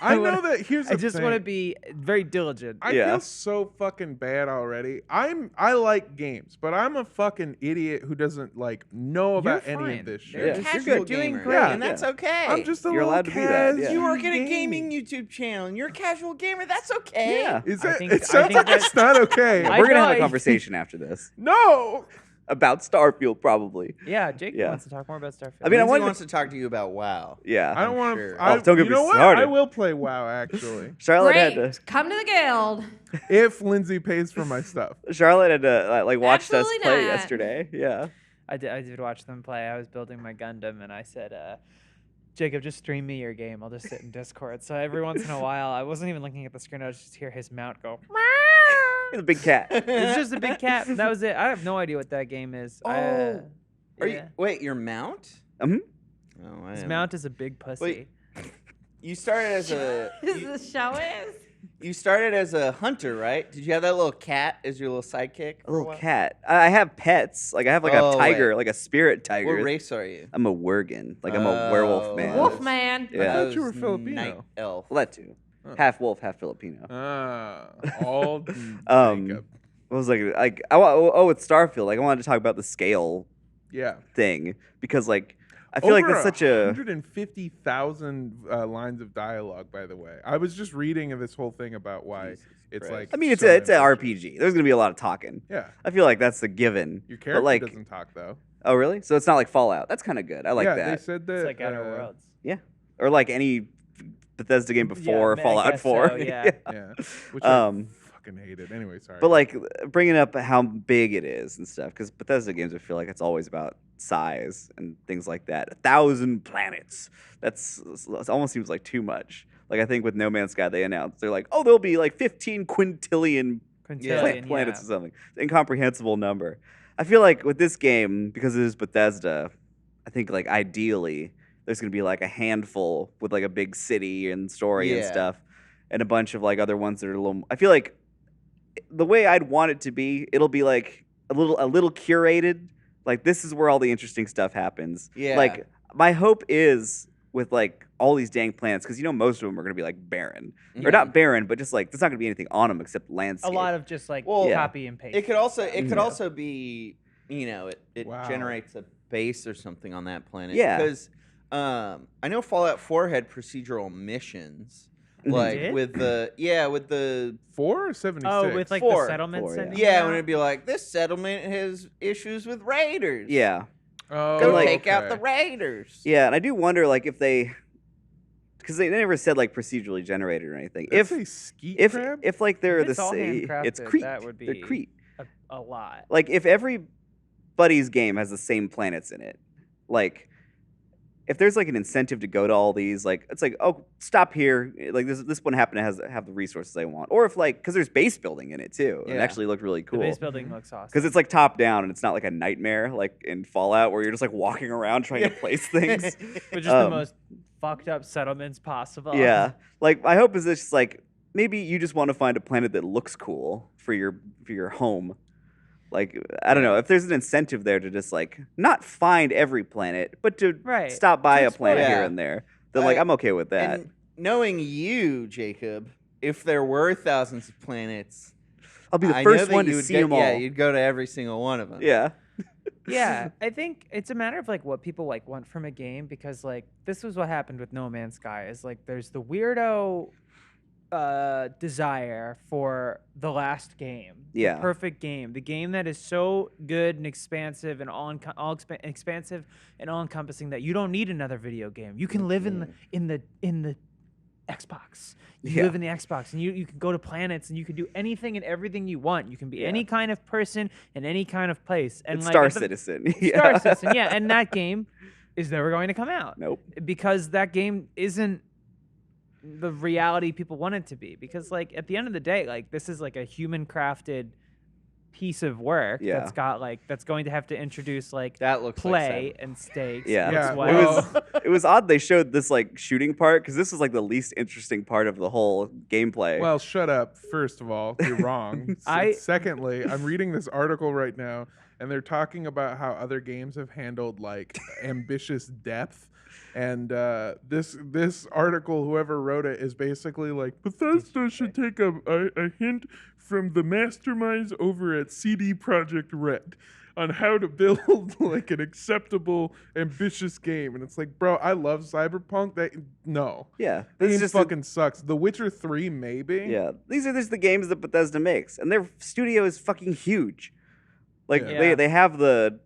I know that. Here's the I just thing. want to be very diligent. I Yeah. feel so fucking bad already. I like games, but I'm a fucking idiot who doesn't like know about any fine. of this You're shit. Yeah. You're a You're casual good. Doing gamer, great. and that's okay. I'm just a You're little allowed to be that, yeah. You work at a casual gaming YouTube channel, and you're a casual gamer. That's okay. Yeah. Is I it? think- It I sounds think like that- it's not okay. I We're gonna have know, a conversation after this No. about Starfield, probably. Yeah, Jake Yeah. wants to talk more about Starfield. I mean, I Lindsay wanted wants to talk to you about WoW. Yeah. I don't want sure. to. Oh, don't get you me know what? started. I will play WoW actually Charlotte had Great. to. Come to the guild. if Lindsay pays for my stuff. Charlotte had to like watch us Absolutely play not. yesterday. Yeah. I did watch them play. I was building my Gundam, and I said, Jacob, just stream me your game. I'll just sit in Discord. So every once in a while, I wasn't even looking at the screen. I was just hear his mount go. He's a big cat. It's just a big cat. That was it. I have no idea what that game is. Oh. Are yeah. you? Wait, your mount? Mhm. Oh, I His am- mount is a big pussy. Wait. You started as a Is the show is? you started as a hunter, right? Did you have that little cat as your little sidekick? A for little while? cat. I have pets. Like I have like Oh, a tiger, wait. like a spirit tiger. What race are you? I'm a Wergen. Like I'm a werewolf Oh. man. Wolf man. I Yeah. thought you were Those Filipino. Night elf. Well, that too. Oh. Half wolf, half Filipino. All Um, Jacob. what was it's Starfield. Like I wanted to talk about the scale Yeah. thing because like I feel like Over that's such a 150,000 lines of dialogue. By the way, I was just reading this whole thing about why Jesus it's Christ. like. I mean, it's so an ambitious. RPG. There's gonna be a lot of talking. Yeah, I feel like that's a given. your But character like, doesn't talk though. oh really? So it's not like Fallout. That's kind of good. I like yeah, that. they said that. It's like Outer Worlds. Or like any Bethesda game before I Fallout guess 4. so, yeah. Yeah, which Um, I fucking hated. Anyway, sorry. But like bringing up how big it is and stuff, because Bethesda games, I feel like it's always about size and things like that. 1,000 planets. It almost seems like too much. Like I think with No Man's Sky, they announced they're like, oh, there'll be like 15 quintillion Quintillion, planets yeah. or something. It's an incomprehensible number. I feel like with this game, because it is Bethesda, I think like ideally there's gonna be like a handful with like a big city and story and Yeah. stuff, and a bunch of like other ones that are a little. I feel like the way I'd want it to be, it'll be like a little curated. Like this is where all the interesting stuff happens. Yeah. Like my hope is with like all these dang planets, because most of them are gonna be like barren, or not barren, but just like there's not gonna be anything on them except A landscape. lot of just like Well, copy and paste. It could also Yeah. also be, it Wow. generates a base or something on that planet. Yeah. Because I know Fallout 4 had procedural missions. Mhm. Like Did? with the 4 or 76. Oh, with like Four. the settlement Four, sending yeah, you when out? it'd be like, this settlement has issues with raiders. Yeah. Oh, Go like- take out the okay. raiders. Yeah, and I do wonder like if because they never said like procedurally generated or anything. Did it say skeet If crab? if like they're If the it's all same, it's handcrafted, Crete. that would They're be- Crete. a lot. Like if everybody's game has the same planets in it, like if there's like an incentive to go to all these, like it's like, oh, stop here. Like this one happened to have the resources I want, or if like because there's base building in it too. It Yeah. actually looked really The cool. base building looks awesome. Because it's like top down and it's not like a nightmare like in Fallout where you're just like walking around trying to place things. But just the most fucked up settlements possible. Yeah. Like my hope is it's just like maybe you just want to find a planet that looks cool for your home. Like I don't know, if there's an incentive there to just like not find every planet, but to Right. stop by To a planet explore. here Yeah. and there, then like I- I'm okay with that. And knowing you, Jacob, if there were thousands of planets, I'll be the I know first that one you to would see go- them all. Yeah, you'd go to every single one of them. Yeah. Yeah, I think it's a matter of like what people like want from a game, because like this was what happened with No Man's Sky is like there's the weirdo desire for the last game, Yeah. the perfect game, the game that is so good and expansive and expansive and all encompassing that you don't need another video game. You can live in the Xbox. You Yeah. live in the Xbox, and you can go to planets, and you can do anything and everything you want. You can be any kind of person in any kind of place. And It's like Star at the- Citizen. Star Yeah. Citizen, yeah, and that game is never going to come out Nope. because that game isn't the reality people want it to be. Because like at the end of the day, like this is like a human crafted piece of work Yeah. that's going to have to introduce like That looks play like and stakes. Yeah. and Yeah, swag. It well- was it was odd they showed this like shooting part because this was like the least interesting part of the whole gameplay. Well, shut up. First of all, you're wrong. Secondly, I'm reading this article right now, and they're talking about how other games have handled like ambitious depth. And this article, whoever wrote it, is basically like Bethesda should take a hint from the masterminds over at CD Projekt Red on how to build like an acceptable, ambitious game. And it's like, bro, I love Cyberpunk. No, yeah, this this is just fucking sucks. The Witcher 3, maybe. yeah. These are just the games that Bethesda makes, and their studio is fucking huge. Like Yeah. they have the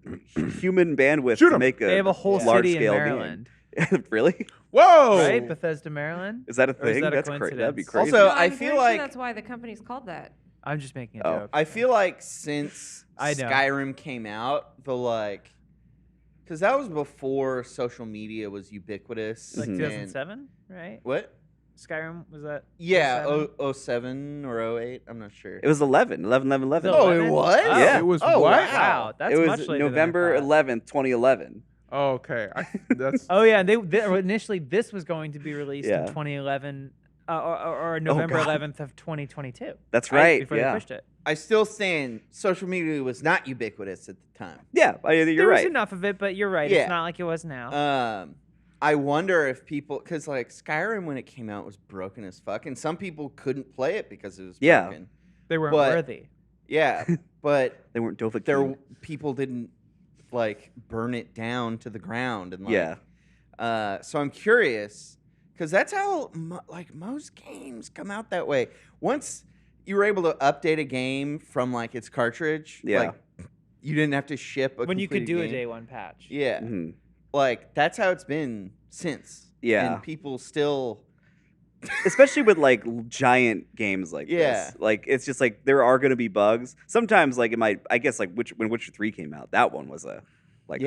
human bandwidth Shoot to 'em. make a They have a whole large city in scale Maryland, game. Really? Whoa! right? Bethesda, Maryland. Is that a Or is thing? that a That's crazy. That'd be coincidence? crazy. Also, No, I I'm feel very sure like that's why the company's called that. I'm just making a Oh. joke. I feel like since I know. Skyrim came out, because that was before social media was ubiquitous. like Mhm. 2007, right? What? Skyrim was that? Yeah, 07? 07 or 08. I'm not sure. It was 11. Oh, Oh, it was? Oh, Yeah. It was Oh, what? Wow, that's it much was later November than I thought. 11th, 2011. Oh, okay. That's Oh yeah, they initially this was going to be released Yeah. in 2011 or November God. 11th of 2022. That's right. Before yeah. they pushed it. I still stand social media was not ubiquitous at the time. Yeah, you're There was right. enough of it, but you're right. Yeah. It's not like it was now. I wonder if people, because like Skyrim when it came out was broken as fuck, and some people couldn't play it because it was Yeah. broken. They weren't but- worthy. Yeah, but They weren't Dothraki. there people didn't like burn it down to the ground and like. Yeah. So I'm curious because that's how like most games come out that way. Once you were able to update a game from like its cartridge, Yeah. like you didn't have to ship a When you could completed do a game. day one patch. Yeah, Mhm. like that's how it's been since. Yeah. and people still. Especially with like giant games like Yeah. this. Like it's just like there are going to be bugs. Sometimes like it might, I guess like when Witcher 3 came out, that one was a real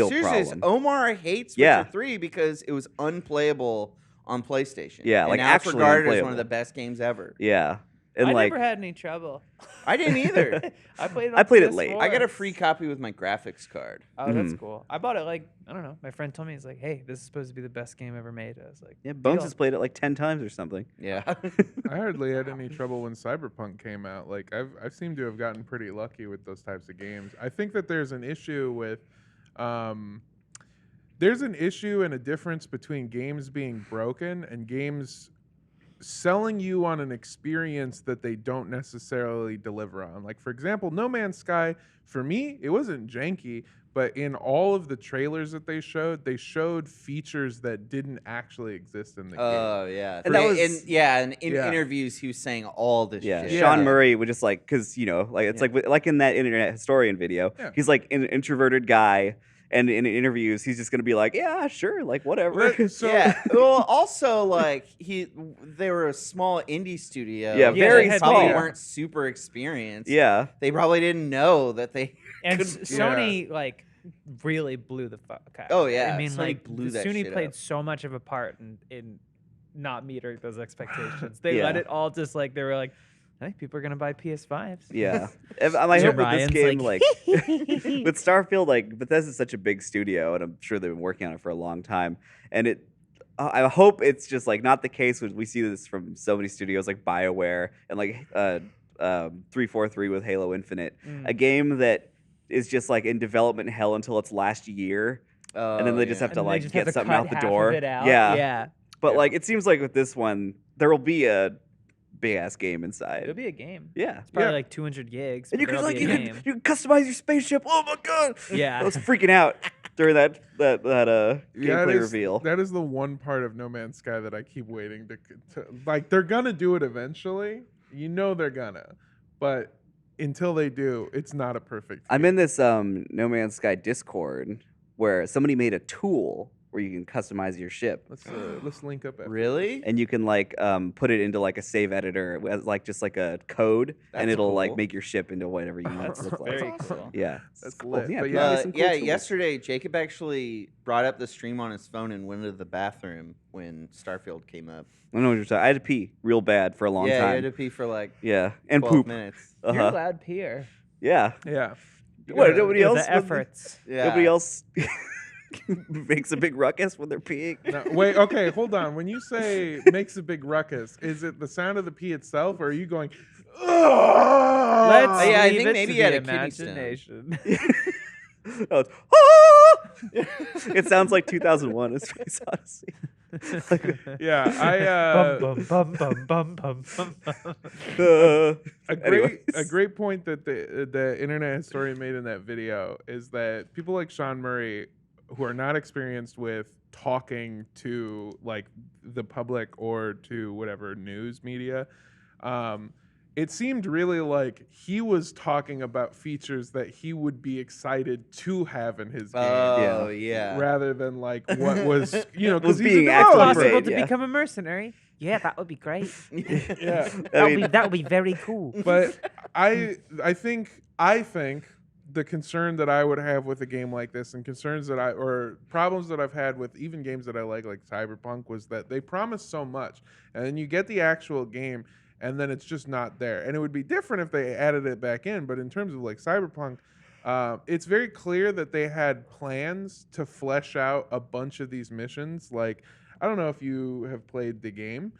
seriously, problem. Omar hates Yeah. Witcher 3 because it was unplayable on PlayStation. Yeah, and like, now it's actually regarded as one unplayable. of the best games ever. Yeah. And I like never had any trouble. I didn't either. I played. I played it late. PS4. I got a free copy with my graphics card. Oh, that's Mhm. cool. I bought it like I don't know. My friend told me he's like, "Hey, this is supposed to be the best game ever made." I was like, yeah, Bones deal. has played it like 10 times or something. Yeah. I hardly had any trouble when Cyberpunk came out. Like I've seemed to have gotten pretty lucky with those types of games. I think that there's an issue with there's an issue and a difference between games being broken and games selling you on an experience that they don't necessarily deliver on. Like, for example, No Man's Sky, for me, it wasn't janky, but in all of the trailers that they showed features that didn't actually exist in the game. Oh yeah. And that Yeah, was- and in Yeah. interviews he was saying all this Yeah, shit. Sean Murray would just like, because like it's Yeah. like in that Internet Historian video, Yeah. he's like an introverted guy, and in interviews he's just gonna be like, yeah, sure, like whatever. So, Yeah. Well, also like they were a small indie studio. Yeah, very they probably small. weren't super experienced. Yeah, They probably didn't know that they. And could- Sony like really blew the fuck out. Oh, yeah, I mean Sony like blew that Sony shit played up. so much of a part in not meeting those expectations. They Yeah. let it all just like they were like, hey, people are gonna buy PS5s. yeah. I hope with this Ryan's game, like- with Starfield, like Bethesda's such a big studio, and I'm sure they've been working on it for a long time, and I hope it's just like not the case when we see this from so many studios like BioWare and like 343 with Halo Infinite, a game that is just like in development hell until its last year, and then they just have And to they like just get have to something cut out the half of door. it out. Yeah. Yeah. But Yeah. like it seems like with this one, there will be a big ass game inside. It'll be a game. Yeah. It's probably Yeah. like 200 gigs. And but you can there'll like be a game. you can customize your spaceship. Oh my god! Yeah. I was freaking out during that gameplay that is, reveal. that is the one part of No Man's Sky that I keep waiting to like. They're gonna do it eventually. You know they're gonna, but until they do, it's not a perfect. I'm game. in this No Man's Sky Discord where somebody made a tool where you can customize your ship. Let's link up. After Really? And you can like put it into like a save editor as like just like a code, and That's it'll like cool. make your ship into whatever you want it to look like. Very awesome. cool. Yeah, That's it's cool. lit. Yeah, But people yeah, make some cool tools. Yesterday Jacob actually brought up the stream on his phone and went into the bathroom when Starfield came up. I know what you're talking. I had to pee real bad for a long yeah, he time. had to pee for like Yeah, and 12 poop. minutes. You're a Uh-huh. loud peer. Yeah. Yeah. What? Yeah. Nobody else? The efforts. Yeah. Nobody else makes a big ruckus when they're peeing. No, wait, okay, hold on. When you say makes a big ruckus, is it the sound of the pee itself, or are you going? Let's yeah, I leave think it maybe to he had the a kidney stone. imagination. Oh, it's, "Ah!" It sounds like 2001: A Space Odyssey. Yeah, I bum, bum, bum, bum, bum, bum, bum. a Anyways. great point that the internet historian made in that video is that people like Sean Murray, who are not experienced with talking to like the public or to whatever news media, it seemed really like he was talking about features that he would be excited to have in his game. Oh yeah. Rather than like what was Was because being he's a actually developer. Possible made, to yeah. become a mercenary. Yeah, that would be great. Yeah, That would be very cool. but I think the concern that I would have with a game like this, and concerns that or problems that I've had with even games that I like Cyberpunk, was that they promise so much, and then you get the actual game, and then it's just not there. And it would be different if they added it back in, but in terms of like Cyberpunk, it's very clear that they had plans to flesh out a bunch of these missions. Like, I don't know if you have played the game.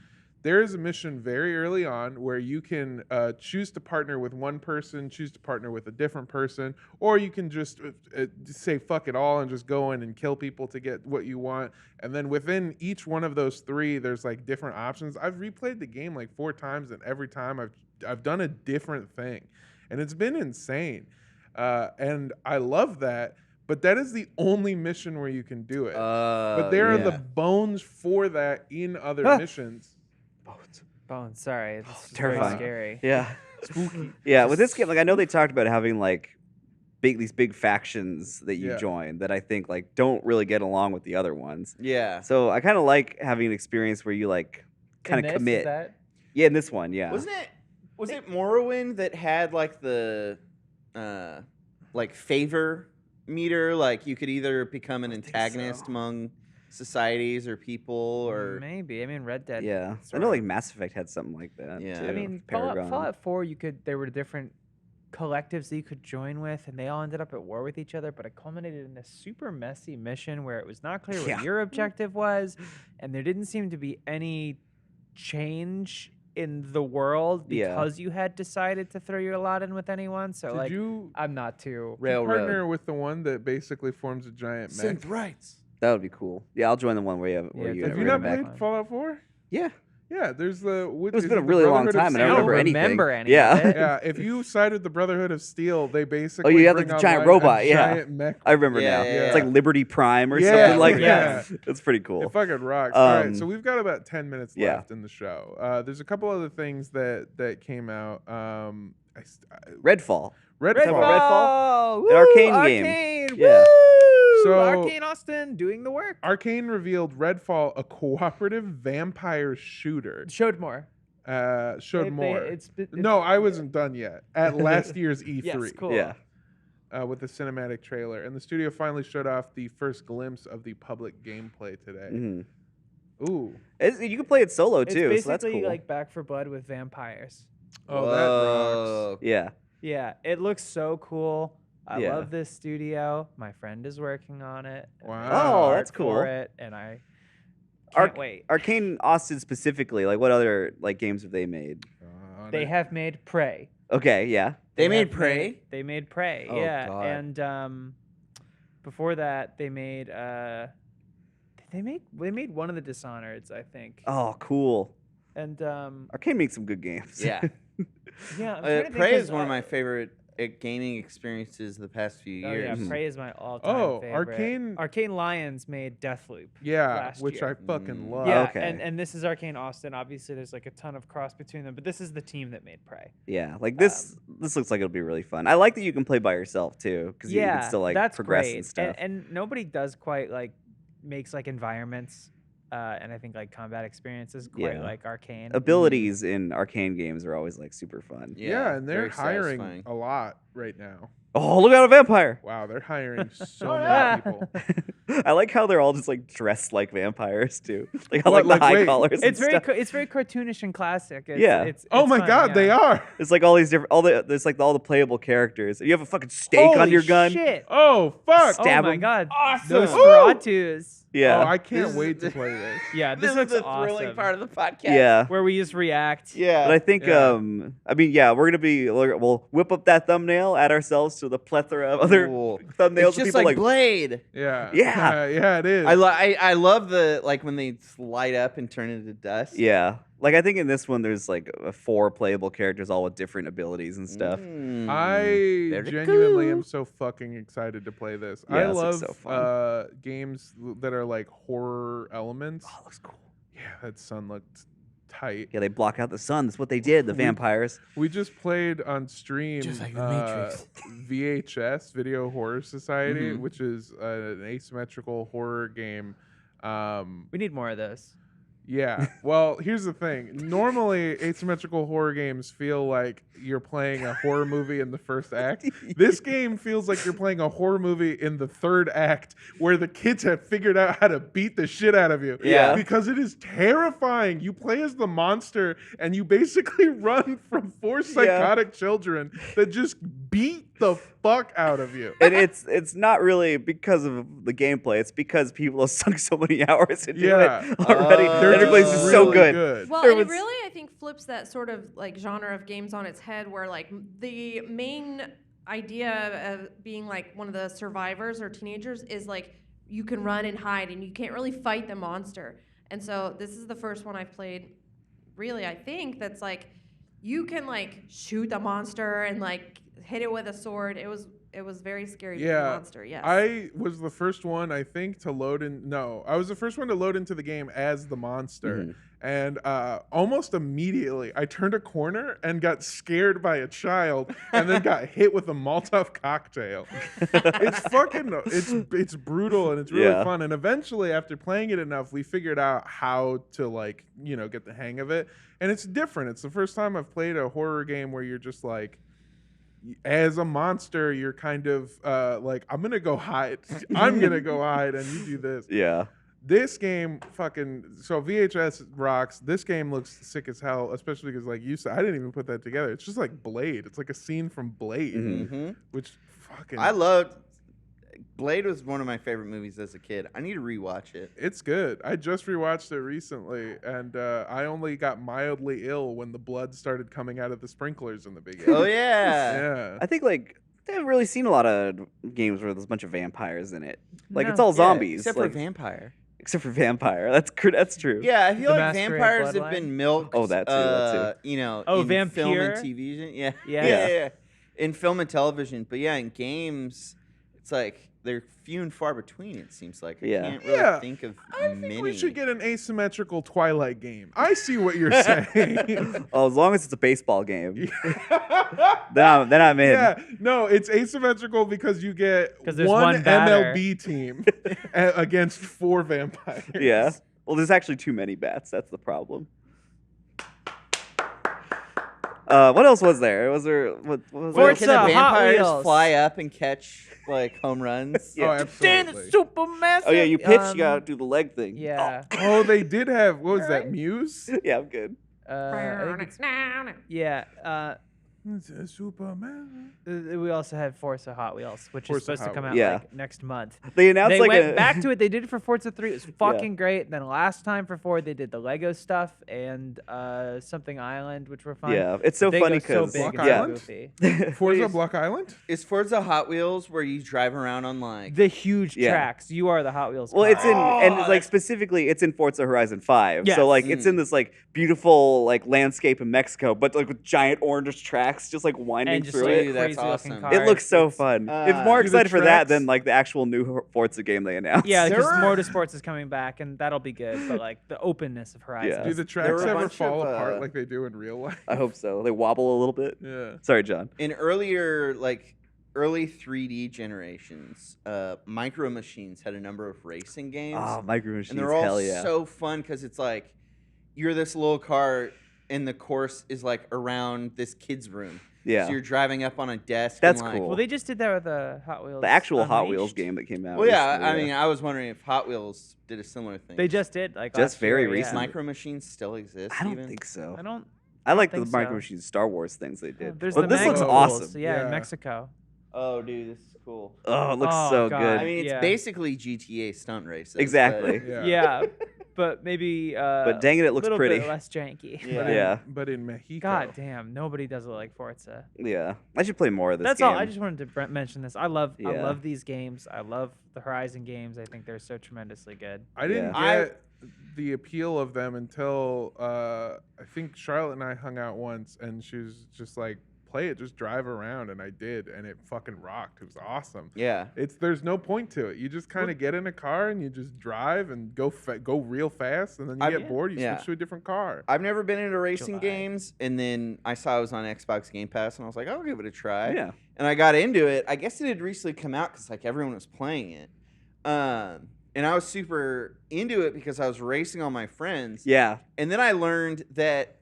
There is a mission very early on where you can choose to partner with one person, choose to partner with a different person, or you can just say fuck it all and just go in and kill people to get what you want. And then within each one of those three, there's like different options. I've replayed the game like 4 times, and every time I've done a different thing. and it's been insane. And I love that, but that is the only mission where you can do it. But there are the bones for that in other missions. Bones. Sorry, it's very terrifying. scary. Yeah. Spooky. Yeah, with this game, like I know they talked about having like these big factions that you join that I think like don't really get along with the other ones. Yeah. So I kind of like having an experience where you like kind of commit. Yeah, in this one, yeah. Was it Morrowind that had like the like favor meter? Like you could either become an antagonist among societies or people, or maybe. I mean, Red Dead. Yeah, I know like Mass Effect had something like that. Yeah. too. I mean, Paragon. Fallout 4, there were different collectives that you could join with, and they all ended up at war with each other, but it culminated in this super messy mission where it was not clear what your objective was, and there didn't seem to be any change in the world because you had decided to throw your lot in with anyone. So I'm not too partner with the one that basically forms a giant mech. rights. That would be cool. Yeah, I'll join the one where you have you not played Fallout 4? Yeah. Yeah, there's the. It's been a really long time, and I don't remember anything. Yeah, if you sided the Brotherhood of Steel, they basically. Oh, you have like the giant robot. Giant mech. I remember now. It's like Liberty Prime or something like that. It's pretty cool. It fucking rocks. All right, so we've got about 10 minutes left in the show. There's a couple other things that came out. Redfall. Redfall. An Arcane game. Yeah. So Arcane Austin doing the work. Arcane revealed Redfall, a cooperative vampire shooter. Showed more. No, I wasn't done yet. At last year's E3. Yes, cool. Yeah. With the cinematic trailer. And the studio finally showed off the first glimpse of the public gameplay today. Mm-hmm. Ooh. You can play it solo, too, it's so that's basically cool. like Back 4 Blood with vampires. Oh, that rocks. Yeah. Yeah, it looks so cool. I love this studio. My friend is working on it. Wow. Oh, that's cool. For it, and I can't wait. Arcane Austin specifically, like what other like games have they made? They have made Prey. Okay, yeah. They made Prey? They made Prey, Oh, yeah. God. And before that, they made they made one of the Dishonoreds, I think. Oh, cool. And Arcane makes some good games. Yeah. yeah. I'm trying to think Prey 'cause is one of my favorite gaming experiences the past few Oh years. yeah, Prey is my all-time favorite. Arcane Lions made Deathloop. Yeah, which year. I fucking love. Yeah, Okay. and this is Arcane Austin. Obviously, there's like a ton of cross between them, but this is the team that made Prey. Yeah, like this looks like it'll be really fun. I like that you can play by yourself too, because you can still like that's progress great. and stuff. And nobody does quite like makes like environments. And I think like combat experiences quite like Arcane. Abilities in Arcane games are always like super fun. Yeah, and they're very hiring satisfying. a lot right now. Oh, look at a vampire! Wow, they're hiring so many people. I like how they're all just like dressed like vampires too. Like I like the high collars. It's and very stuff. it's very cartoonish and classic. Yeah. Oh my fun, god, they are. It's like all these different, there's like all the playable characters. You have a fucking stake on your gun. Shit. Oh fuck! Stab oh my 'em. god. Awesome. Those Woo! Feratus. Yeah. Oh, I can't wait to play this. Yeah, This looks is the awesome. thrilling part of the podcast. Yeah. Where we just react. Yeah. But I think, Yeah. I mean, yeah, we'll whip up that thumbnail, add ourselves to the plethora of other Cool. thumbnails. It's of just people like Blade. Yeah. Yeah. Yeah, it is. I love the like when they light up and turn into dust. Yeah. Like, I think in this one, there's like 4 playable characters, all with different abilities and stuff. I Very genuinely cool. am so fucking excited to play this. Yeah, I this looks love so fun. games that are like horror elements. Oh, looks cool. Yeah, that sun looked tight. Yeah, they block out the sun. That's what they did, the vampires. We just played on stream Just like the Matrix. VHS, Video Horror Society, Mhm. which is an asymmetrical horror game. We need more of those. Yeah. Well, here's the thing. Normally, asymmetrical horror games feel like you're playing a horror movie in the first act. This game feels like you're playing a horror movie in the third act, where the kids have figured out how to beat the shit out of you. Yeah. Because it is terrifying. You play as the monster, and you basically run from 4 psychotic children that just beat the fuck out of you. And it's not really because of the gameplay. It's because people have sunk so many hours into Yeah. it already. They're Everybody's just just so really good. Well, and it Everyone's- really, I think, flips that sort of like genre of games on its head, where like the main idea of being like one of the survivors or teenagers is like you can run and hide and you can't really fight the monster. And so this is the first one I've played, really, I think, that's like you can like shoot the monster and like hit it with a sword. It was very scary to be a monster. Yes. I was the first one, I think, to load in. No, I was the first one to load into the game as the monster. And almost immediately, I turned a corner and got scared by a child, and then got hit with a Molotov cocktail. It's brutal, and it's really fun. And eventually, after playing it enough, we figured out how to like, get the hang of it. And it's different. It's the first time I've played a horror game where you're just like, as a monster, you're kind of like, I'm gonna go hide. I'm gonna go hide, and you do this. Yeah. This game so VHS rocks. This game looks sick as hell, especially because like you said, I didn't even put that together. It's just like Blade. It's like a scene from Blade, which fucking. I loved. Blade was one of my favorite movies as a kid. I need to rewatch it. It's good. I just rewatched it recently, and I only got mildly ill when the blood started coming out of the sprinklers in the beginning. Oh yeah. Yeah. I think like I haven't really seen a lot of games where there's a bunch of vampires in it. Like No. it's all zombies, except like, for vampire. Except for vampire. That's true. Yeah, I feel The like Masquerade vampires have Bloodline? been milked. Oh, that too. In film and Vampire? TV. Yeah. Yeah. In film and television, but yeah, in games, it's like they're few and far between. It seems like I can't really think of I many. think we should get an asymmetrical Twilight game. I see what you're saying. Oh, as long as it's a baseball game, then I'm in. Yeah, no, it's asymmetrical because you get 'Cause there's one one batter. MLB team against 4 vampires. Yeah. Well, there's actually too many bats. That's the problem. What else was there? Was there what was Well, there? can Forza, the Hot vampires Wheels. fly up and catch like home runs? Oh, Stand absolutely. super massive. Oh yeah, you pitch. You gotta do the leg thing. Yeah. Oh, they did have, what was that, Muse? Oh, yeah, I'm good. I think it's- yeah. Superman. We also had Forza Hot Wheels, which Forza is supposed to Hot come out Wheels. Yeah. like next month. They announced They like went a back to it. They did it for Forza 3. It was fucking great. Then last time for 4, they did the Lego stuff and something Island, which were fun. Yeah, it's so They funny go so because big Block and Island? goofy. Forza Block Island? Is Forza Hot Wheels where you drive around on like? The huge Yeah. tracks. You are the Hot Wheels. well, it's in car. and Oh, like specifically, it's in Forza Horizon 5. Yes. So like it's in this like beautiful like landscape in Mexico, but like with giant orange tracks just like winding and just through like it. Dude, that's crazy looking awesome. cars. It looks so It's- fun. I'm more Do the excited for that tracks- than like the actual new Forza game they announced. Yeah, There because were- Motorsports is coming back, and that'll be good. But like the openness of Horizon. Yeah. Do the There tracks were a ever bunch fall of, apart like they do in real life? I hope so. They wobble a little bit. Yeah. Sorry, John. In earlier early 3D generations, Micro Machines had a number of racing games, Oh, Micro Machines, and they're all hell yeah. so fun because it's like you're this little car, and the course is like around this kid's room. Yeah. So you're driving up on a desk. That's and, like, cool. Well, they just did that with the Hot Wheels. The actual Hot Wheels Unleashed. game that came out. Well, yeah. recently, I mean, I was wondering if Hot Wheels did a similar thing. They just did like Just last very year, yeah. recent. Micro Machines still exist. I don't even? think so. I don't. I like the think Micro so. Machines Star Wars things they did. There's but the this looks Mega awesome. Wheels, Yeah, in Yeah. Mexico. Oh, dude, this is cool. Oh, it looks Oh, so God. good. I mean, it's Yeah. basically GTA stunt races. but- Exactly. Yeah. Yeah, but maybe. But dang it looks little pretty. Bit less janky. Yeah. But in, Yeah. But in Mexico. God damn, nobody does it like Forza. Yeah. I should play more of this That's game. all. I just wanted to mention this. I love Yeah. these games. I love the Horizon games. I think they're so tremendously good. I didn't Yeah. get the appeal of them until I think Charlotte and I hung out once, and she was just like, "Play it, just drive around," and I did, and it fucking rocked. It was awesome. Yeah. There's no point to it. You just kind of get in a car and you just drive and go real fast, and then you I've- get bored. You yeah. switch to a different car. I've never been into racing July. games, and then I saw it was on Xbox Game Pass, and I was like, I'll give it a try. Yeah. And I got into it. I guess it had recently come out because like everyone was playing it. And I was super into it because I was racing all my friends. Yeah. And then I learned that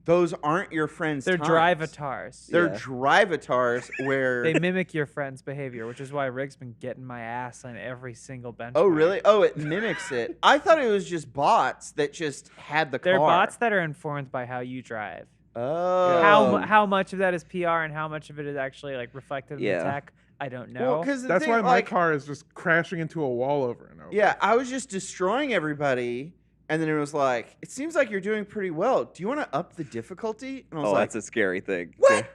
those aren't your friends' They're times. drive-atars. They're Yeah. drive-atars where... They mimic your friend's behavior, which is why Rig's been getting my ass on every single benchmark. Oh, really? Oh, it mimics it. I thought it was just bots that just had the They're car. bots that are informed by how you drive. Oh. How much of that is PR and how much of it is actually like reflected in Yeah. the tech? I don't know. Well, 'cause the That's thing, why my like, car is just crashing into a wall over and over. Yeah, I was just destroying everybody, and then it was like, it seems like you're doing pretty well. Do you want to up the difficulty? And I was Oh, like, that's a scary thing. what?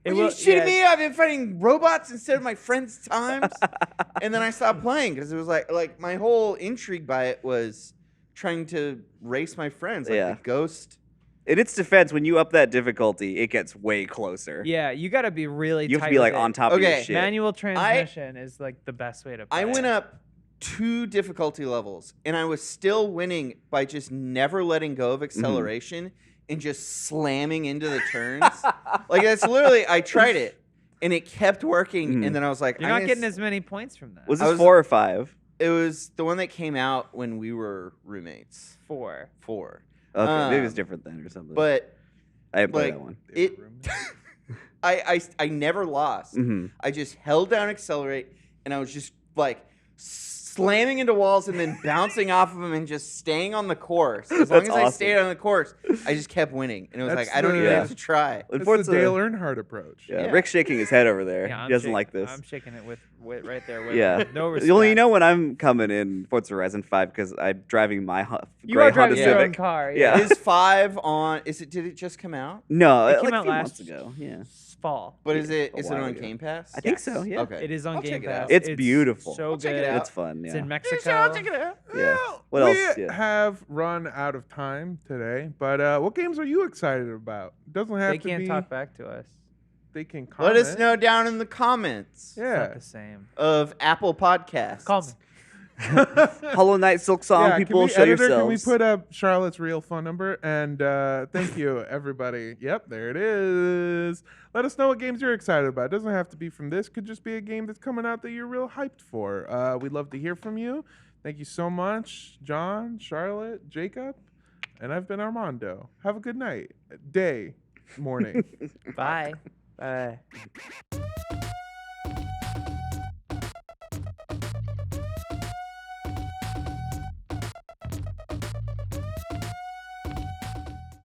It Are will- you shitting yeah. me? I've been fighting robots instead of my friends' times. And then I stopped playing because it was like my whole intrigue by it was trying to race my friends, like Yeah. the ghost. in its defense, when you up that difficulty, it gets way closer. Yeah, you got to be really. You have tight to be like with on it. top of your Okay. shit. Manual transmission is like the best way to play. I went up 2 difficulty levels, and I was still winning by just never letting go of acceleration and just slamming into the turns. Like that's literally, I tried it, and it kept working, and then I was like, You're not getting as many points from that. Was this 4 or 5? It was the one that came out when we were roommates. 4. 4. Okay, maybe it's different then or something. But I didn't play like that one. it, I never lost. I just held down accelerate, and I was just like slamming into walls and then bouncing off of them and just staying on the course. As long as I stayed on the course, I just kept winning, and it was That's like I don't even the- have to try. It's the Dale Earnhardt approach. Yeah, Yeah. Rick's shaking his head over there. Yeah, He doesn't like this. I'm shaking it with right there. With Yeah. no respect. Well, you know when I'm coming in Forza Horizon 5 because I'm driving my you gray are driving Honda your own Civic. car. Yeah. Is 5 on? Did it just come out? No, It like came a out few last months ago. Yeah, fall. But Yeah, is it a while on ago. Game Pass? I think so. Yeah, Okay. It is on I'll Game check it Pass. out. It's beautiful. So I'll check it good. out. It's fun. It's Yeah, in Mexico. I'll check it out. yeah. Well, What we else? Yeah. have run out of time today, but what games are you excited about? Doesn't have They to can't be. talk back to us. They can comment. Let us know down in the comments It's Yeah. not the same. of Apple Podcasts. Call me. Hollow Knight Silk Song. Yeah, People, can show we, editor, yourselves. Can we put up Charlotte's real phone number? And thank you, everybody. Yep, there it is. Let us know what games you're excited about. It doesn't have to be from this. Could just be a game that's coming out that you're real hyped for. We'd love to hear from you. Thank you so much, John, Charlotte, Jacob, and I've been Armando. Have a good night, day, morning. Bye. Bye.